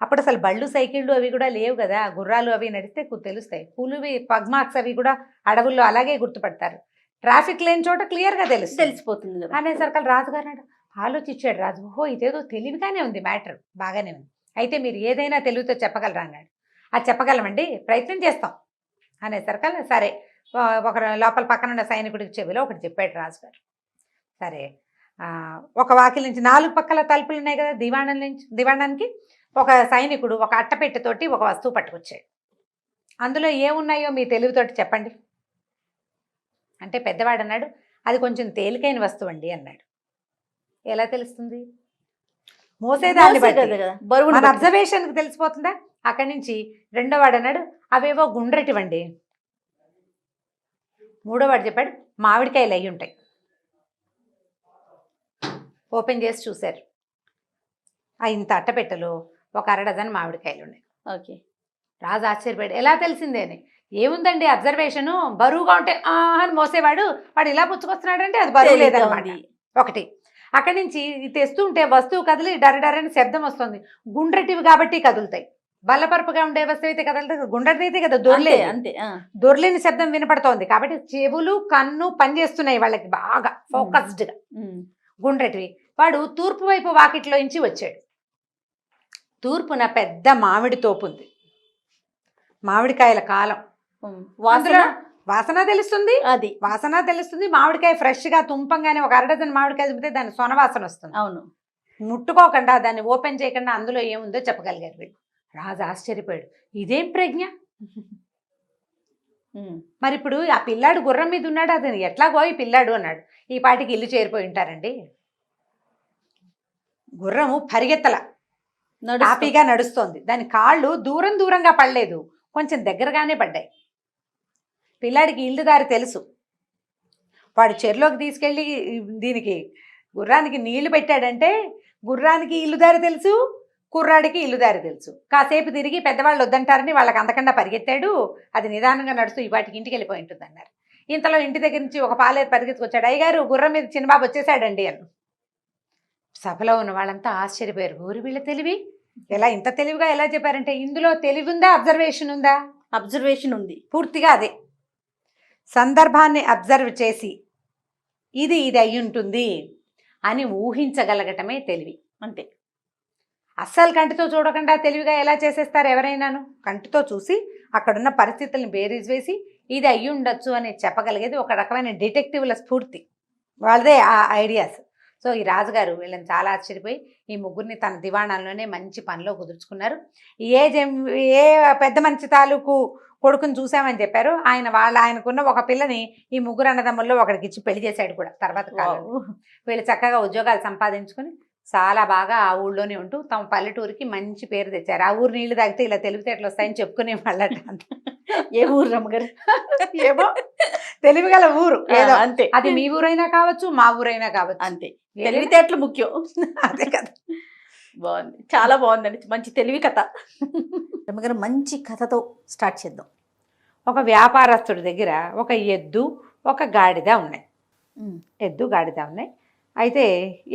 అప్పుడు అసలు బళ్ళు సైకిళ్ళు అవి కూడా లేవు కదా, గుర్రాలు అవి నడిస్తే తెలుస్తాయి. పులివి పగ్మార్క్స్ అవి కూడా అడవుల్లో అలాగే గుర్తుపడతారు. ట్రాఫిక్ లేని చోట క్లియర్గా తెలిసిపోతుంది అనేసరికి రాజుగారు ఆలోచించాడు. రాజు, ఓహో ఇదేదో తెలివిగానే ఉంది, మ్యాటర్ బాగానే ఉంది, అయితే మీరు ఏదైనా తెలివితో చెప్పగలరా అన్నాడు. అది చెప్పగలమండి, ప్రయత్నం చేస్తాం అనేసరికి సరే ఒక లోపల పక్కన ఉన్న సైనికుడికి చెవిలో ఒకటి చెప్పాడు రాజుగారు. సరే ఒక వాకిలి నుంచి 4 పక్కల తలుపులు ఉన్నాయి కదా దివాణానికి, ఒక సైనికుడు ఒక అట్టపెట్టెతోటి ఒక వస్తువు పట్టుకొచ్చాడు. అందులో ఏమున్నాయో మీ తెలివితోటి చెప్పండి అంటే పెద్దవాడు అన్నాడు, అది కొంచెం తేలికైన వస్తువు అండి అన్నాడు. ఎలా తెలుస్తుంది? మోసేదాన్ని బట్టి, మన అబ్జర్వేషన్కి తెలిసిపోతుందా? అక్కడి నుంచి రెండోవాడు అన్నాడు, అవేవో గుండ్రటివండి. మూడోవాడు చెప్పాడు, మామిడికాయలు అయి ఉంటాయి. ఓపెన్ చేసి చూశారు, ఇంత అట్టపెట్టెలో ఒక 1/2 డజన్ మామిడికాయలు ఉన్నాయి. ఓకే. రాజు ఆశ్చర్యపోయాడు, ఎలా తెలిసిందే అని. ఏముందండి అబ్జర్వేషను, బరువుగా ఉంటే అని మోసేవాడు, వాడు ఇలా పుచ్చుకొస్తున్నాడంటే అది బరువు లేదన్నమాట. ఒకటి అక్కడి నుంచి తెస్తుంటే వస్తువు కదిలి డరడరని శబ్దం వస్తుంది. గుండ్రటివి కాబట్టి కదులుతాయి. బల్లపరుపుగా ఉండే వస్తువు అయితే కదలుతాయి, గుండ్రటిదైతే కదా దొర్లేదు, అంతే దొర్లేని శబ్దం వినపడుతోంది కాబట్టి చెవులు కన్ను పనిచేస్తున్నాయి వాళ్ళకి బాగా ఫోకస్డ్గా. గుండ్రటివి. వాడు తూర్పు వైపు వాకిట్లో నుంచి వచ్చాడు. తూర్పున పెద్ద మామిడి తోపు ఉంది, మామిడికాయల కాలం. వాసన తెలుస్తుంది, అది వాసన తెలుస్తుంది. మామిడికాయ ఫ్రెష్గా తుంపంగానే ఒక 1/2 డజన్ మామిడికాయ తుంపితే దాని సొనవాసన వస్తుంది. అవును. ముట్టుకోకుండా దాన్ని ఓపెన్ చేయకుండా అందులో ఏముందో చెప్పగలిగారు వీళ్ళు. రాజు ఆశ్చర్యపోయాడు, ఇదేం ప్రజ్ఞ. మరి ఇప్పుడు ఆ పిల్లాడు గుర్రం మీద ఉన్నాడు, అతను ఎట్లాగో ఈ పిల్లాడు అన్నాడు. ఈ పాటికి ఇల్లు చేరిపోయి ఉంటారండి. గుర్రము పరిగెత్తల, హ్యాపీగా నడుస్తోంది. దాని కాళ్ళు దూరంగా పడలేదు, కొంచెం దగ్గరగానే పడ్డాయి. పిల్లాడికి ఇల్లు దారి తెలుసు. వాడు చెరులోకి తీసుకెళ్ళి దీనికి గుర్రానికి నీళ్లు పెట్టాడంటే గుర్రానికి ఇల్లుదారి తెలుసు, కుర్రాడికి ఇల్లుదారి తెలుసు. కాసేపు తిరిగి పెద్దవాళ్ళు వద్దంటారని వాళ్ళకి అందకుండా పరిగెత్తాడు. అది నిదానంగా నడుస్తూ ఈ వాటికి ఇంటికి వెళ్ళిపోయి ఉంటుంది అన్నారు. ఇంతలో ఇంటి దగ్గర నుంచి ఒక పాలేరు పరిగెత్తుకొచ్చాడు. అయ్యగారు గుర్రం మీద చిన్నబాబు వచ్చేసాడండి అని. సభలో ఉన్న వాళ్ళంతా ఆశ్చర్యపోయారు. ఊరి వీళ్ళ తెలివి ఎలా ఇంత తెలివిగా ఎలా చెప్పారంటే ఇందులో తెలివి ఉందా, అబ్జర్వేషన్ ఉందా? అబ్జర్వేషన్ ఉంది. పూర్తిగా అదే. సందర్భాన్ని అబ్జర్వ్ చేసి ఇది అయి ఉంటుంది అని ఊహించగలగటమే తెలివి. అంతే. అస్సలు కంటితో చూడకుండా తెలివిగా ఎలా చేసేస్తారు ఎవరైనాను? కంటితో చూసి అక్కడున్న పరిస్థితులను బేరీజ్ వేసి ఇది అయ్యి ఉండొచ్చు అని చెప్పగలిగేది ఒక రకమైన డిటెక్టివ్ల స్ఫూర్తి, వాళ్ళదే ఆ ఐడియాస్. సో ఈ రాజుగారు వీళ్ళని చాలా ఆశ్చర్యపోయి ఈ ముగ్గురిని తన దివాణాల్లోనే మంచి పనిలో కుదుర్చుకున్నారు. ఏ పెద్ద మంచి తాలూకు కొడుకుని చూసామని చెప్పారు. ఆయనకున్న ఒక పిల్లని ఈ ముగ్గురు అన్నదమ్ముల్లో ఒకడికి ఇచ్చి పెళ్లి చేశాడు కూడా తర్వాత కాలంలో. వీళ్ళు చక్కగా ఉద్యోగాలు సంపాదించుకొని చాలా బాగా ఆ ఊళ్ళోనే ఉంటూ తమ పల్లెటూరికి మంచి పేరు తెచ్చారు. ఆ ఊరు నీళ్లు తాగితే ఇలా తెలివితేటలు వస్తాయని చెప్పుకునే వాళ్ళట. ఏ ఊరు రమ్మగారు? ఏమో తెలివిగల ఊరు ఏదో. అంతే. అది మీ ఊరైనా కావచ్చు, మా ఊరైనా కావచ్చు. అంతే. తెలివితేటలు ముఖ్యం. అదే కదా. బాగుంది, చాలా బాగుందండి. మంచి తెలివి కథ. రమ్మగారు మంచి కథతో స్టార్ట్ చేద్దాం. ఒక వ్యాపారస్తుడి దగ్గర ఒక ఎద్దు, ఒక గాడిద ఉన్నాయి. ఎద్దు గాడిద ఉన్నాయి. అయితే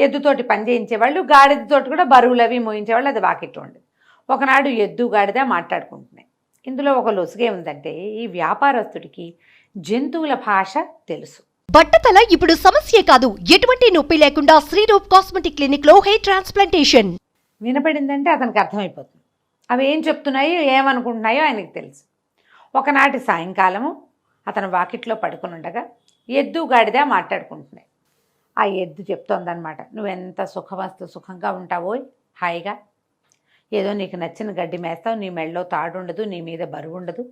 ఎద్దుతోటి పని చేయించేవాళ్ళు, గాడిదతోటి కూడా బరువులు అవి మోయించేవాళ్ళు. అది వాకిట్లో ఉండేది. ఒకనాడు ఎద్దు గాడిద మాట్లాడుకుంటున్నాయి. ఇందులో ఒక లొసుగే ఉందంటే ఈ వ్యాపారస్తుడికి జంతువుల భాష తెలుసు. బట్టతల ఇప్పుడు సమస్యే కాదు, ఎటువంటి నొప్పి లేకుండా శ్రీరూప్ కాస్మెటిక్ క్లినిక్ లో హెయిర్ ట్రాన్స్ప్లాంటేషన్. వినపడిందంటే అతనికి అర్థమైపోతుంది. అవి ఏం చెప్తున్నాయో ఏమనుకుంటున్నాయో ఆయనకి తెలుసు. ఒకనాటి సాయంకాలము అతను వాకిట్లో పడుకుని ఉండగా ఎద్దు గాడిద మాట్లాడుకుంటున్నాయి. ఆ ఎద్దు చెప్తోందనమాట, నువ్వెంత సుఖంగా ఉంటావో హాయిగా, ఏదో నీకు నచ్చిన గడ్డి మేస్తావు, నీ మెళ్ళలో తాడు ఉండదు, నీ మీద బరువు ఉండదు,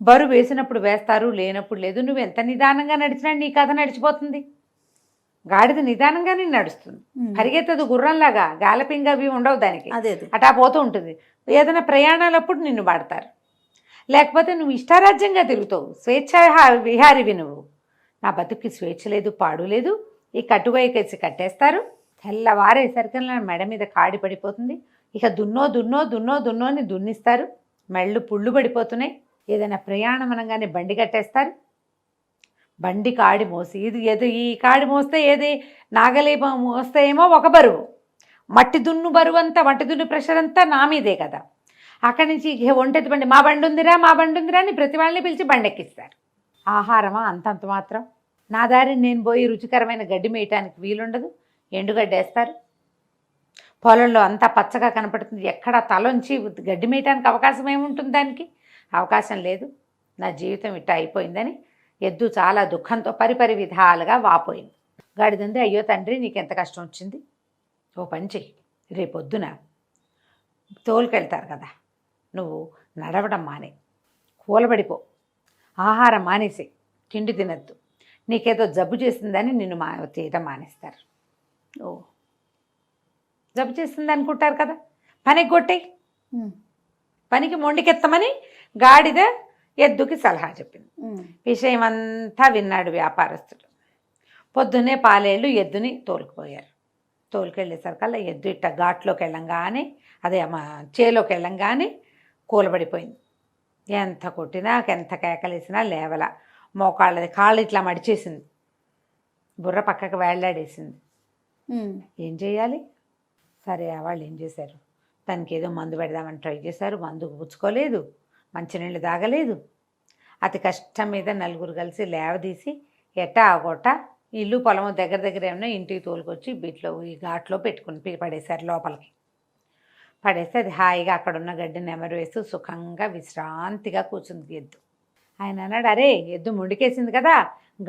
బరువు వేసినప్పుడు వేస్తారు, లేనప్పుడు లేదు, నువ్వు ఎంత నిదానంగా నడిచినా నీ కథ నడిచిపోతుంది. గాడిద నిదానంగానే నడుస్తుంది, పరిగెత్తదు గుర్రంలాగా, గాలపింగ్ అవి ఉండవు దానికి, అటా పోతూ ఉంటుంది. ఏదైనా ప్రయాణాలప్పుడు నిన్ను వాడతారు, లేకపోతే నువ్వు ఇష్టారాజ్యంగా తిరుగుతావు, స్వేచ్ఛ విహారివి నువ్వు. నా బతుక్కి స్వేచ్ఛ లేదు, పాడు లేదు, ఈ కట్టువైకేసి కట్టేస్తారు, తెల్లవారేసరికి మెడ మీద కాడి పడిపోతుంది, ఇక దున్నో అని దున్నిస్తారు, మెళ్ళు పుళ్ళు పడిపోతున్నాయి. ఏదైనా ప్రయాణం అనగానే బండి కట్టేస్తారు, బండి కాడి మోసి ఏదో ఈ కాడి మోస్తే ఏది నాగలి మోస్తే ఏమో ఒక బరువు, మట్టి దున్ను బరువు అంతా, మట్టి దున్ను ప్రెషర్ అంతా నా మీదే కదా. అక్కడి నుంచి ఒంటెత్తి బండి, మా బండి ఉందిరా అని ప్రతి వాళ్ళని పిలిచి బండి ఎక్కిస్తారు. ఆహారమా అంతంత మాత్రం, నా దారిని నేను పోయి రుచికరమైన గడ్డి మేయటానికి వీలుండదు, ఎండుగడ్డి వేస్తారు. పొలంలో అంతా పచ్చగా కనపడుతుంది, ఎక్కడ తలొంచి గడ్డి మేయటానికి అవకాశం ఏముంటుంది, దానికి అవకాశం లేదు. నా జీవితం ఇట్లా అయిపోయిందని ఎద్దు చాలా దుఃఖంతో పరిపరి విధాలుగా వాపోయింది. గాడిదంది, అయ్యో తండ్రి నీకెంత కష్టం వచ్చింది, ఓ పని చెయ్యి, రేపొద్దున తోలుకెళ్తారు కదా, నువ్వు నడవడం మానే, కూలబడిపో, ఆహారం మానేసి, తిండి తినద్దు, నీకేదో జబ్బు చేసిందని నిన్ను చేయటం మానేస్తారు. ఓ జబ్బు చేసింది అనుకుంటారు కదా, పనికి కొట్టేయి, పనికి మొండికెత్తమని గాడిద ఎద్దుకి సలహా చెప్పింది. విషయం అంతా విన్నాడు వ్యాపారస్తుడు. పొద్దున్నే పాలేళ్ళు ఎద్దుని తోలుకుపోయారు. తోలుకెళ్ళేసరికల్లా ఎద్దు ఇట్ట ఘాట్లోకి వెళ్ళంగానే, అదే చేలోకి వెళ్ళంగానే కూలబడిపోయింది. ఎంత కొట్టినా ఎంత కేకలేసినా లేవల, మోకాళ్ళది కాళ్ళు ఇట్లా మడిచేసింది, బుర్ర పక్కకు వేళ్లాడేసింది. ఏం చేయాలి? సరే వాళ్ళు ఏం చేశారు, దానికి ఏదో మందు పెడదామని ట్రై చేశారు, మందు పుచ్చుకోలేదు, మంచినీళ్ళు తాగలేదు. అతి కష్టం మీద నలుగురు కలిసి లేవదీసి ఎట్టా ఆగొట్ట ఇల్లు పొలము దగ్గర ఏమన్నా ఇంటికి తోలుకొచ్చి వీటిలో ఈ ఘాట్లో పెట్టుకుని పడేశారు. లోపలికి పడేస్తే అది హాయిగా అక్కడున్న గడ్డిని నెమరు వేస్తూ సుఖంగా విశ్రాంతిగా కూర్చుంది ఎద్దు. ఆయన అన్నాడు, అరే ఎద్దు ముండికేసింది కదా,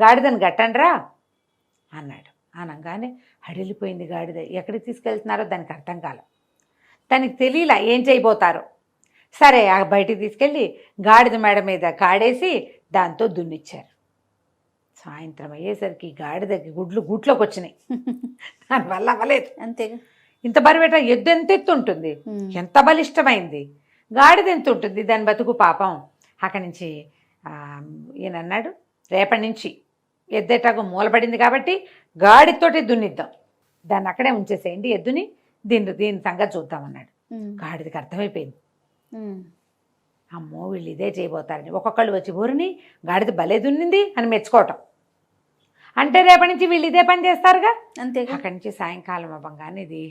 గాడిదని గట్టండ్రా అన్నాడు. అనగానే హడిలిపోయింది గాడిద. ఎక్కడికి తీసుకెళ్తున్నారో దానికి అర్థం కాల, దానికి తెలియలా ఏం చేయబోతారో. సరే బయటికి తీసుకెళ్ళి గాడిద మెడ మీద కాడేసి దాంతో దున్నిచ్చారు. సాయంత్రం అయ్యేసరికి గాడిదకి గూట్లోకి వచ్చినాయి, దానివల్ల అవ్వలేదు. అంతేగా, ఇంత బరువేట ఎద్దు ఎంత ఎత్తు ఉంటుంది, ఎంత బలిష్టమైంది, గాడిద ఎంత ఉంటుంది దాని బతుకు పాపం. అక్కడి నుంచి ఈయన అన్నాడు, రేపటి నుంచి ఎద్దేటాకు మూలపడింది కాబట్టి గాడితోటి దున్నిద్దాం, దాన్ని అక్కడే ఉంచేసేయండి ఎద్దుని, దీని సంగతి చూద్దామన్నాడు. గాడిదకి అర్థమైపోయింది, అమ్మో వీళ్ళు ఇదే చేయబోతారని. ఒక్కొక్కళ్ళు వచ్చి ఊరిని గాడిద భలే దున్నింది అని మెచ్చుకోవటం. అంటే రేపటి నుంచి వీళ్ళు ఇదే పని చేస్తారుగా. అంతేగా. అక్కడి నుంచి సాయంకాలం అవ్వగానే ఇది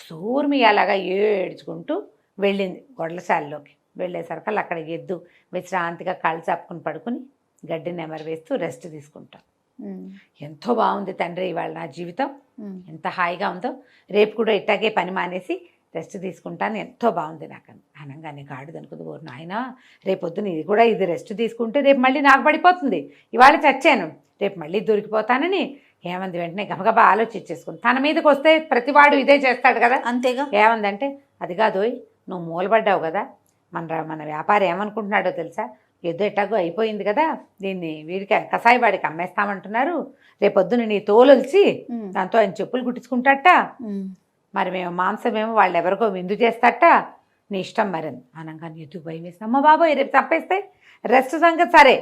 సూర్మి అలాగా ఏడ్చుకుంటూ వెళ్ళింది గొడ్లశాలలోకి. వెళ్ళేసరికి అక్కడ ఎద్దు విశ్రాంతిగా కాళ్ళు చాపుకుని పడుకుని గడ్డి నెమరు వేస్తూ రెస్ట్ తీసుకుంటాం. ఎంతో బాగుంది తండ్రి ఇవాళ నా జీవితం, ఎంత హాయిగా ఉందో, రేపు కూడా ఇట్టాగే పని మానేసి రెస్ట్ తీసుకుంటాను, ఎంతో బాగుంది నాకు అనగానే గాడిద అనుకుంది, ఓరు నాయన రేపొద్దున ఇది కూడా ఇది రెస్ట్ తీసుకుంటే రేపు మళ్ళీ నాకు పడిపోతుంది, ఇవాళ చచ్చాను రేపు మళ్ళీ దొరికిపోతానని ఏమంది వెంటనే గబగబా ఆలోచించేసుకుంది. తన మీదకి వస్తే ప్రతివాడు ఇదే చేస్తాడు కదా. అంతేగా. ఏమందంటే అది కాదోయ్, నువ్వు మూలపడ్డావు కదా, మన వ్యాపారం ఏమనుకుంటున్నాడో తెలుసా, ఎద్దు ఎట్టాగో అయిపోయింది కదా, దీన్ని వీడికి కసాయివాడికి అమ్మేస్తామంటున్నారు, రేపొద్దున నీ తోలొలిచి దాంతో ఆయన చెప్పులు కుట్టించుకుంటాట, మరి మేము మాంసమేమో వాళ్ళు ఎవరికో విందు చేస్తాట, నీ ఇష్టం మరి అనగానే ఎద్దు భయం వేసి, అమ్మ బాబోయ్ రేపు తప్పేస్తే రెస్ట్ సంగతి సరే,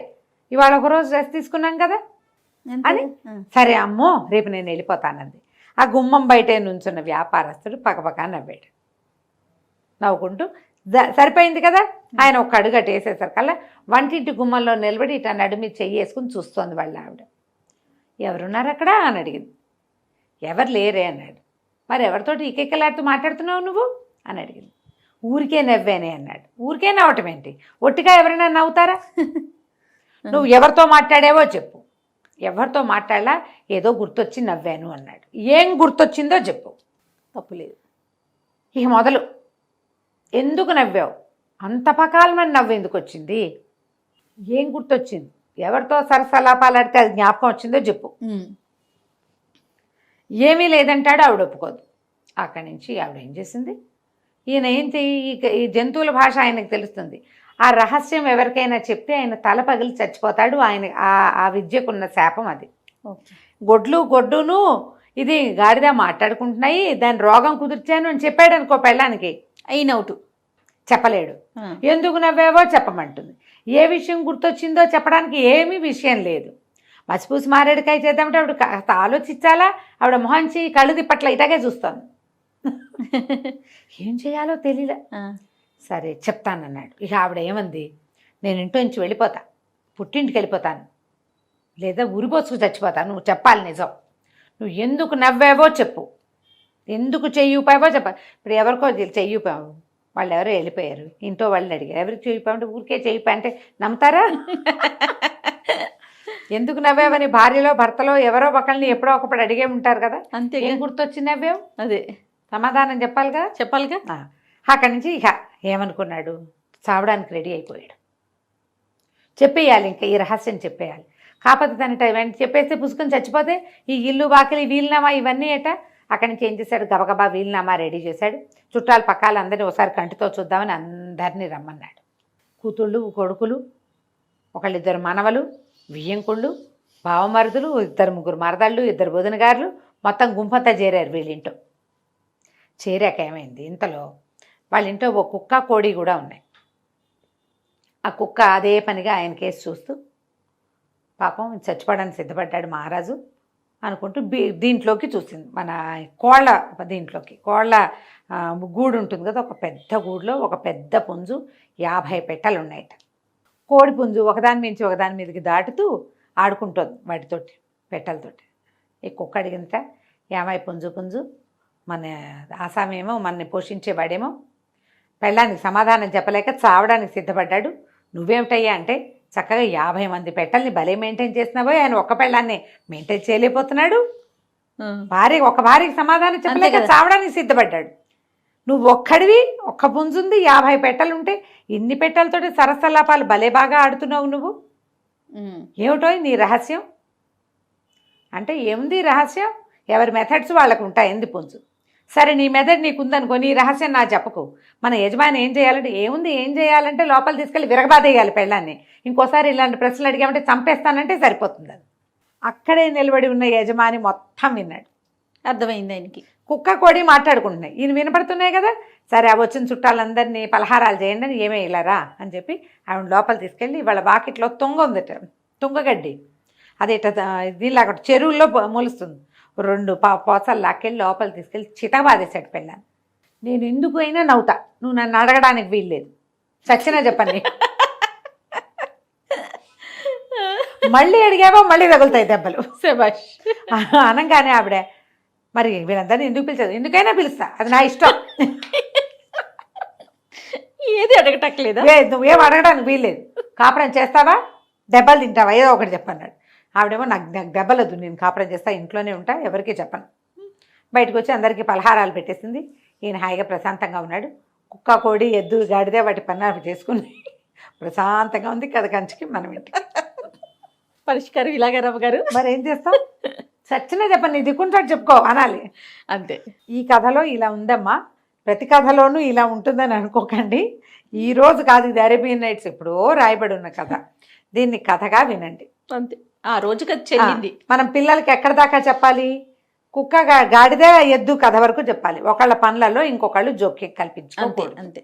ఇవాళ ఒకరోజు రెస్ట్ తీసుకున్నాం కదా అని, సరే అమ్మో రేపు నేను వెళ్ళిపోతానంది. ఆ గుమ్మం బయటే నుంచున్న వ్యాపారస్తుడు పక్కపక్క నవ్వాడు, నవ్వుకుంటూ సరిపోయింది కదా. ఆయన ఒక అడుగు అటు వేసేసరికల్లా వంటింటి గుమ్మంలో నిలబడి ఇట్లా నడుమి చెయ్యి వేసుకుని చూస్తోంది వాళ్ళ ఆవిడ. ఎవరున్నారు అక్కడ అని అడిగింది. ఎవరు లేరే అన్నాడు. మరి ఎవరితోటి ఈకెక్కలాడుతూ మాట్లాడుతున్నావు నువ్వు అని అడిగింది. ఊరికే నవ్వేనే అన్నాడు. ఊరికే నవ్వటం ఏంటి, ఒట్టిగా ఎవరైనా నవ్వుతారా, నువ్వు ఎవరితో మాట్లాడావో చెప్పు. ఎవరితో మాట్లాడలా, ఏదో గుర్తొచ్చి నవ్వాను అన్నాడు. ఏం గుర్తొచ్చిందో చెప్పు. తప్పులేదు. ఇక మొదలు, ఎందుకు నవ్వావు, అంత పకాలమని నవ్వు ఎందుకు వచ్చింది, ఏం గుర్తొచ్చింది, ఎవరితో సరసలాపాలాడితే అది జ్ఞాపకం వచ్చిందో చెప్పు. ఏమీ లేదంటాడు. ఆవిడ ఒప్పుకోదు. అక్కడి నుంచి ఆవిడ ఏం చేసింది, ఈయన ఏంటి ఈ జంతువుల భాష ఆయనకు తెలుస్తుంది, ఆ రహస్యం ఎవరికైనా చెప్తే ఆయన తల పగిలి చచ్చిపోతాడు, ఆయన ఆ విద్యకున్న శాపం అది. గొడ్డును ఇది గాడిద మాట్లాడుకుంటున్నాయి, దాని రోగం కుదిర్చాను అని చెప్పాడు అనుకో పెళ్ళానికి, అయినవుటు. చెప్పలేడు. ఎందుకు నవ్వావో చెప్పమంటుంది. ఏ విషయం గుర్తొచ్చిందో చెప్పడానికి ఏమీ విషయం లేదు. మసిపూసి మారేడుకాయ చేద్దామంటే ఆవిడ కాస్త ఆలోచించాలా, ఆవిడ మొహంచి కళ్ళు తిప్పట్ల ఇటాగే చూస్తాను. ఏం చేయాలో తెలియలే. సరే చెప్తానన్నాడు. ఇక ఆవిడ ఏమంది, నేను ఇంట్లో నుంచి వెళ్ళిపోతా, పుట్టింటికి వెళ్ళిపోతాను, లేదా ఉరిపోసుకు చచ్చిపోతాను, నువ్వు చెప్పాలి నిజం, నువ్వు ఎందుకు నవ్వావో చెప్పు, ఎందుకు చెయ్యి ఊపావో చెప్పాలి. ఇప్పుడు ఎవరికో చెయ్యి ఊపావు, వాళ్ళు ఎవరో వెళ్ళిపోయారు, ఇంట్లో వాళ్ళని అడిగారు ఎవరికి చెయ్యి ఊపామంటే ఊరికే చెయ్యి ఊపా అంటే నమ్ముతారా. ఎందుకు నవ్వావని భార్యలో భర్తలో ఎవరో ఒకళ్ళని ఎప్పుడో ఒకప్పుడు అడిగే ఉంటారు కదా. అంతే. ఏం గుర్తొచ్చి నవ్వావు, అదే సమాధానం చెప్పాలిగా. అక్కడి నుంచి ఇక ఏమనుకున్నాడు, చావడానికి రెడీ అయిపోయాడు. చెప్పేయాలి, ఇంకా ఈ రహస్యం చెప్పేయాలి. కాకపోతే తన టైం చెప్పేస్తే పుసుకొని చచ్చిపోతే ఈ ఇల్లు వాకిలి వీలునామా ఇవన్నీ ఏట. అక్కడి నుంచి ఏం చేశాడు, గబగబా వీలునామా రెడీ చేశాడు. చుట్టాలు పక్కాలు అందరినీ ఒకసారి కంటితో చూద్దామని అందరినీ రమ్మన్నాడు. కూతుళ్ళు కొడుకులు, ఒకళ్ళిద్దరు మనవలు, వియ్యంకుళ్ళు, బావమరుదులు, 2-3 మరదళ్ళు, 2 బోధనగారులు, మొత్తం గుంపంతా చేరారు వీళ్ళింటో. చేరాక ఏమైంది, ఇంతలో వాళ్ళ ఇంట్లో ఒక కుక్క కోడి కూడా ఉన్నాయి. ఆ కుక్క అదే పనిగా ఆయన కేసు చూస్తూ పాపం చచ్చిపోవడానికి సిద్ధపడ్డాడు మహారాజు అనుకుంటూ దీంట్లోకి చూసింది, మన కోళ్ళ దీంట్లోకి. కోళ్ళ గూడు ఉంటుంది కదా, ఒక పెద్ద గూడులో ఒక పెద్ద పుంజు, 50 పెట్టెలు ఉన్నాయట. కోడి పుంజు ఒకదాని మించి ఒకదాని మీదకి దాటుతూ ఆడుకుంటుంది వాటితోటి, పెట్టెలతోటి. ఈ కుక్క అడిగింత, ఏమై పుంజు మన ఆసామేమో మనని పోషించేవాడేమో పెళ్ళానికి సమాధానం చెప్పలేక చావడానికి సిద్ధపడ్డాడు. నువ్వేమిటయ్యా అంటే, చక్కగా 50 మంది పెట్టెల్ని భలే మెయింటైన్ చేసినావో, ఆయన ఒక్క పెళ్ళాన్ని మెయింటైన్ చేయలేకపోతున్నాడు. ఒక భార్యకి సమాధానం చెప్పలేక చావడానికి సిద్ధపడ్డాడు. నువ్వు ఒక్కడివి, ఒక్క పుంజుంది, 50 పెట్టెలు ఉంటే ఇన్ని పెట్టెలతోటి సరసలాపాలు భలే బాగా ఆడుతున్నావు నువ్వు, ఏమిటో నీ రహస్యం అంటే. ఏముంది రహస్యం, ఎవరి మెథడ్స్ వాళ్ళకు ఉంటాయి, ఎందు పుంజు. సరే నీ మెథడ్ నీకుందనుకో, నీ రహస్యం నా చెప్పకు. మన యజమాని ఏం చేయాలంటే, ఏం చేయాలంటే లోపల తీసుకెళ్ళి విరగబాదేయాలి పెళ్ళాన్ని. ఇంకోసారి ఇలాంటి ప్రశ్నలు అడిగామంటే చంపేస్తానంటే సరిపోతుంది. అది అక్కడే నిలబడి ఉన్న యజమాని మొత్తం విన్నాడు. అర్థమైంది ఆయనకి. కుక్క కోడి మాట్లాడుకుంటున్నాయి, ఈయన వినపడుతున్నాయి కదా. సరే అవి వచ్చిన చుట్టాలందరినీ పలహారాలు చేయండి అని, ఏమీ ఇలారా అని చెప్పి ఆవిడ లోపల తీసుకెళ్ళి వాళ్ళ వాకిట్లో తుంగ ఉందట, తుంగగడ్డి. అది ఇట్లా దీనిలాగా చెరువుల్లో మొలుస్తుంది. 2 పోసలు లాక్కెళ్ళి లోపల తీసుకెళ్ళి చితబాదేశాడు పెళ్ళాను. నేను ఎందుకు అయినా నవ్వుతా, నువ్వు నన్ను అడగడానికి వీల్లేదు, సచ్చినా చెప్పండి. మళ్ళీ అడిగావో మళ్ళీ తగులుతాయి దెబ్బలు. శభాష్. అనగానే ఆవిడ, మరి వీళ్ళందరినీ ఎందుకు పిలిచారు? ఎందుకైనా పిలుస్తా, అది నా ఇష్టం. ఏది అడగటట్లేదా? నువ్వేం అడగడానికి వీల్లేదు, కాపురం చేస్తావా దెబ్బలు తింటావా ఏదో ఒకటి చెప్పన్నాడు. ఆవిడేమో నాకు దెబ్బలొద్దు, నేను కాపురం చేస్తా, ఇంట్లోనే ఉంటా, ఎవరికీ చెప్పను. బయటకు వచ్చి అందరికీ పలహారాలు పెట్టేసింది. ఈయన హాయిగా ప్రశాంతంగా ఉన్నాడు. కుక్క, కోడి, ఎద్దు, గాడిదే వాటి పన్నాలు చేసుకుని ప్రశాంతంగా ఉంది. కథ కంచికి మనం ఇంటి పరిష్కారం ఇలాగే రమ్మగారు. మరి ఏం చేస్తాం? సచ్చినా చెప్పండి, నీ దిక్కుంటాడు చెప్పుకో అనాలి అంతే. ఈ కథలో ఇలా ఉందమ్మా, ప్రతి కథలోనూ ఇలా ఉంటుందని అనుకోకండి. ఈ రోజు కాదు, ఇది అరేబియన్ నైట్స్ ఎప్పుడో రాయబడి ఉన్న కథ. దీన్ని కథగా వినండి. అంతే, ఆ రోజుకి అది చెల్లింది. మనం పిల్లలకి ఎక్కడ దాకా చెప్పాలి? కుక్క, గాడిదే, ఎద్దు కథ వరకు చెప్పాలి. ఒకళ్ళ పనులలో ఇంకొకళ్ళు జోక్యం అంతే కల్పించుకోకూడదు. అంతే.